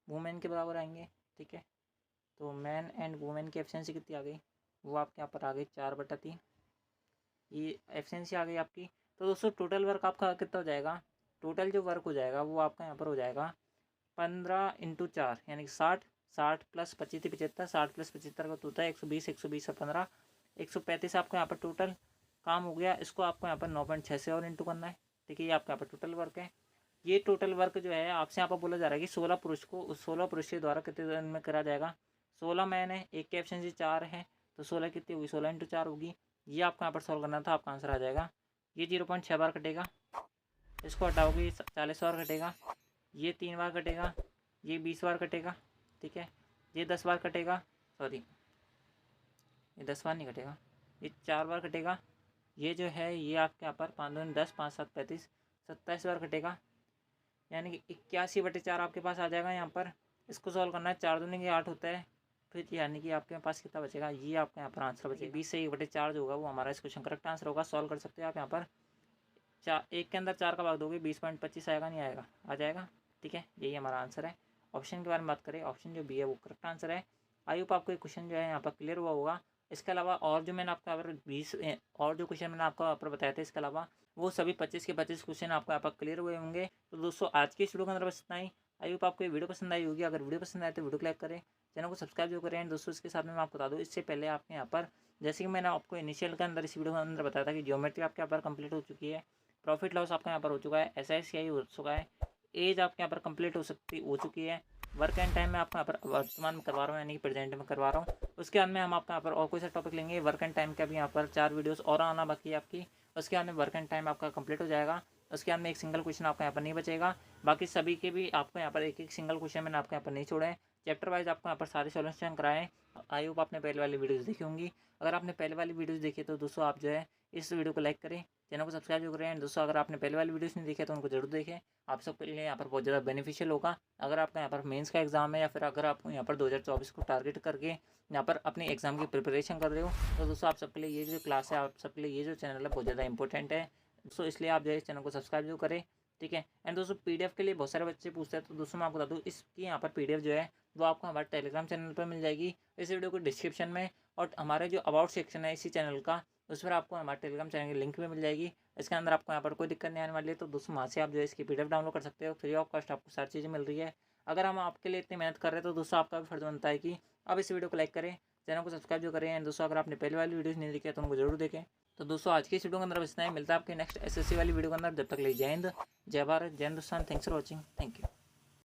वुमेन के बराबर आएंगे। ठीक है, तो मैन एंड वुमेन की एफिशिएंसी कितनी आ गई? वो आपके यहाँ पर आ गई 4/3, ये एफिशिएंसी आ गई आपकी। तो दोस्तों टोटल वर्क आपका कितना हो जाएगा? टोटल जो वर्क हो जाएगा वो आपका यहाँ पर हो जाएगा 15 × 4 यानी कि 60, 60 + 25 75, 60 + 75 का होता है 120, 120 और 15 135 आपको यहाँ पर टोटल काम हो गया। इसको आपको यहाँ पर 9.6 से और इंटू करना है। ठीक है, ये आपका यहाँ पर टोटल वर्क है। ये टोटल वर्क जो है आपसे यहाँ पर बोला जा रहा है कि 16 पुरुष को 16 पुरुष के द्वारा कितने दिन में करा जाएगा? 16 मैन है, एक की एफिशिएंसी 4 है, तो 16 कितनी होगी? 16 × 4 होगी। ये आपको यहाँ पर सॉल्व करना था, आपका आंसर आ जाएगा। ये 0.6 बार कटेगा, इसको हटाओगे 40 बार कटेगा, ये 3 बार कटेगा, ये 20 बार कटेगा, ठीक है। ये 10 बार कटेगा, सॉरी ये 10 बार नहीं कटेगा, ये 4 बार कटेगा। ये जो है ये आपके यहाँ पर 5 दूनी 10, 5 7 35, 27 बार कटेगा, यानी कि 81/4 आपके पास आ जाएगा यहाँ पर। इसको सॉल्व करना है, 4 दूनी के 8 होता है, फिर यानी कि आपके पास कितना बचेगा, ये आपका यहाँ पर आंसर बचेगा 20 से 1/4 जो होगा वो हमारा इस क्वेश्चन करेक्ट आंसर होगा। सॉल्व कर सकते हो आप यहाँ पर। 1 के अंदर 4 का भाग दोगे 20.25 आएगा, नहीं आएगा, आ जाएगा, ठीक है। यही हमारा आंसर है। ऑप्शन के बारे में बात करें, ऑप्शन जो बी है वो करेक्ट आंसर है। आई होप आपको ये क्वेश्चन जो है यहाँ पर क्लियर हुआ होगा। इसके अलावा और जो मैंने आपको अगर 20 और जो क्वेश्चन मैंने आपको यहाँ पर बताया था, इसके अलावा वो सभी 25 के 25 क्वेश्चन आपको यहाँ पर क्लियर हुए होंगे। तो दोस्तों आज की इस वीडियो के अंदर बस इतना ही। आई होप आपको ये वीडियो पसंद आई होगी। अगर वीडियो पसंद आए तो वीडियो को लाइक करें, चैनल को सब्सक्राइब जो करें। एंड दोस्तों इसके साथ में मैं आपको बता दूँ, इससे पहले आपके यहाँ पर जैसे कि मैंने आपको इनिशियल के अंदर इस वीडियो के अंदर बताया था कि ज्योमेट्री आपके यहाँ पर कंप्लीट हो चुकी है, प्रॉफिट लॉस आपका यहाँ पर हो चुका है, SICI हो चुका है, एज आपके यहाँ पर कंप्लीट हो चुकी है, वर्क एंड टाइम में आपको यहाँ पर वर्तमान में करवा रहा हूँ, यानी कि प्रेजेंट में करवा रहा हूँ। उसके बाद में हम आपका यहाँ पर और कोई सा टॉपिक लेंगे। वर्क एंड टाइम का भी यहाँ पर 4 वीडियोस और आना बाकी है आपकी। उसके बाद में वर्क एंड टाइम आपका कंप्लीट हो जाएगा। उसके बाद में एक सिंगल क्वेश्चन आपका यहाँ पर नहीं बचेगा। बाकी सभी के भी आपको यहाँ पर एक सिंगल क्वेश्चन मैंने आपको यहाँ पर नहीं छोड़े हैं। चैप्टर वाइज आपको यहाँ पर सारे सॉल्यूशन कराएं। आई होप आपने पहले वाली वीडियोज़ देखी होंगी। अगर आपने पहले वाली वीडियोज़ देखी तो दोस्तों आप जो है इस वीडियो को लाइक करें, चैनल को सब्सक्राइब जो करें। एंड दोस्तों अगर आपने पहले वाली वीडियोस नहीं देखी तो उनको जरूर देखें, आप सबके लिए यहाँ पर बहुत ज़्यादा बेनिफिशियल होगा। अगर आपका यहाँ पर मेंस का एग्जाम है या फिर अगर आप यहाँ पर 2024 को टारगेट करके यहाँ पर अपने एग्जाम की प्रिपरेशन कर रहे हो तो दोस्तों आप सबके लिए ये जो क्लास है, आप सबके लिए ये जो चैनल है बहुत ज़्यादा इंपॉर्टेंट है दोस्तों। इसलिए आप जो है इस चैनल को सब्सक्राइब जो करें, ठीक है। एंड दोस्तों PDF के लिए बहुत सारे बच्चे पूछते हैं, तो दोस्तों मैं आपको बता दूँ इसकी यहाँ पर PDF जो है वो आपको हमारे टेलीग्राम चैनल पर मिल जाएगी, इस वीडियो को डिस्क्रिप्शन में। और हमारे जो अबाउट सेक्शन है इसी चैनल का, उस पर आपको हमारे टेलीग्राम चैनल की लिंक भी मिल जाएगी। इसके अंदर आपको यहाँ पर कोई दिक्कत नहीं आने वाली है, तो दोस्तों वहाँ से आप जो है इसकी PDF डाउनलोड कर सकते हो, फ्री ऑफ कॉस्ट आपको सारी चीज़ें मिल रही है। अगर हम आपके लिए इतनी मेहनत कर रहे हैं तो दोस्तों आपका भी फर्ज बनता है कि आप इस वीडियो को लाइक करें, चैनल को सब्सक्राइब जो करें। एंड दोस्तों अगर आपने पहले वाली वीडियोस नहीं देखी तो उनको जरूर देखें। तो दोस्तों आज की इस वीडियो के अंदर बस इतना ही। मिलता है आपके नेक्स्ट SSC वाली वीडियो के अंदर। जब तक ले जय हिंद, जय भारत, जय Hindustan. Thanks for watching, thank you.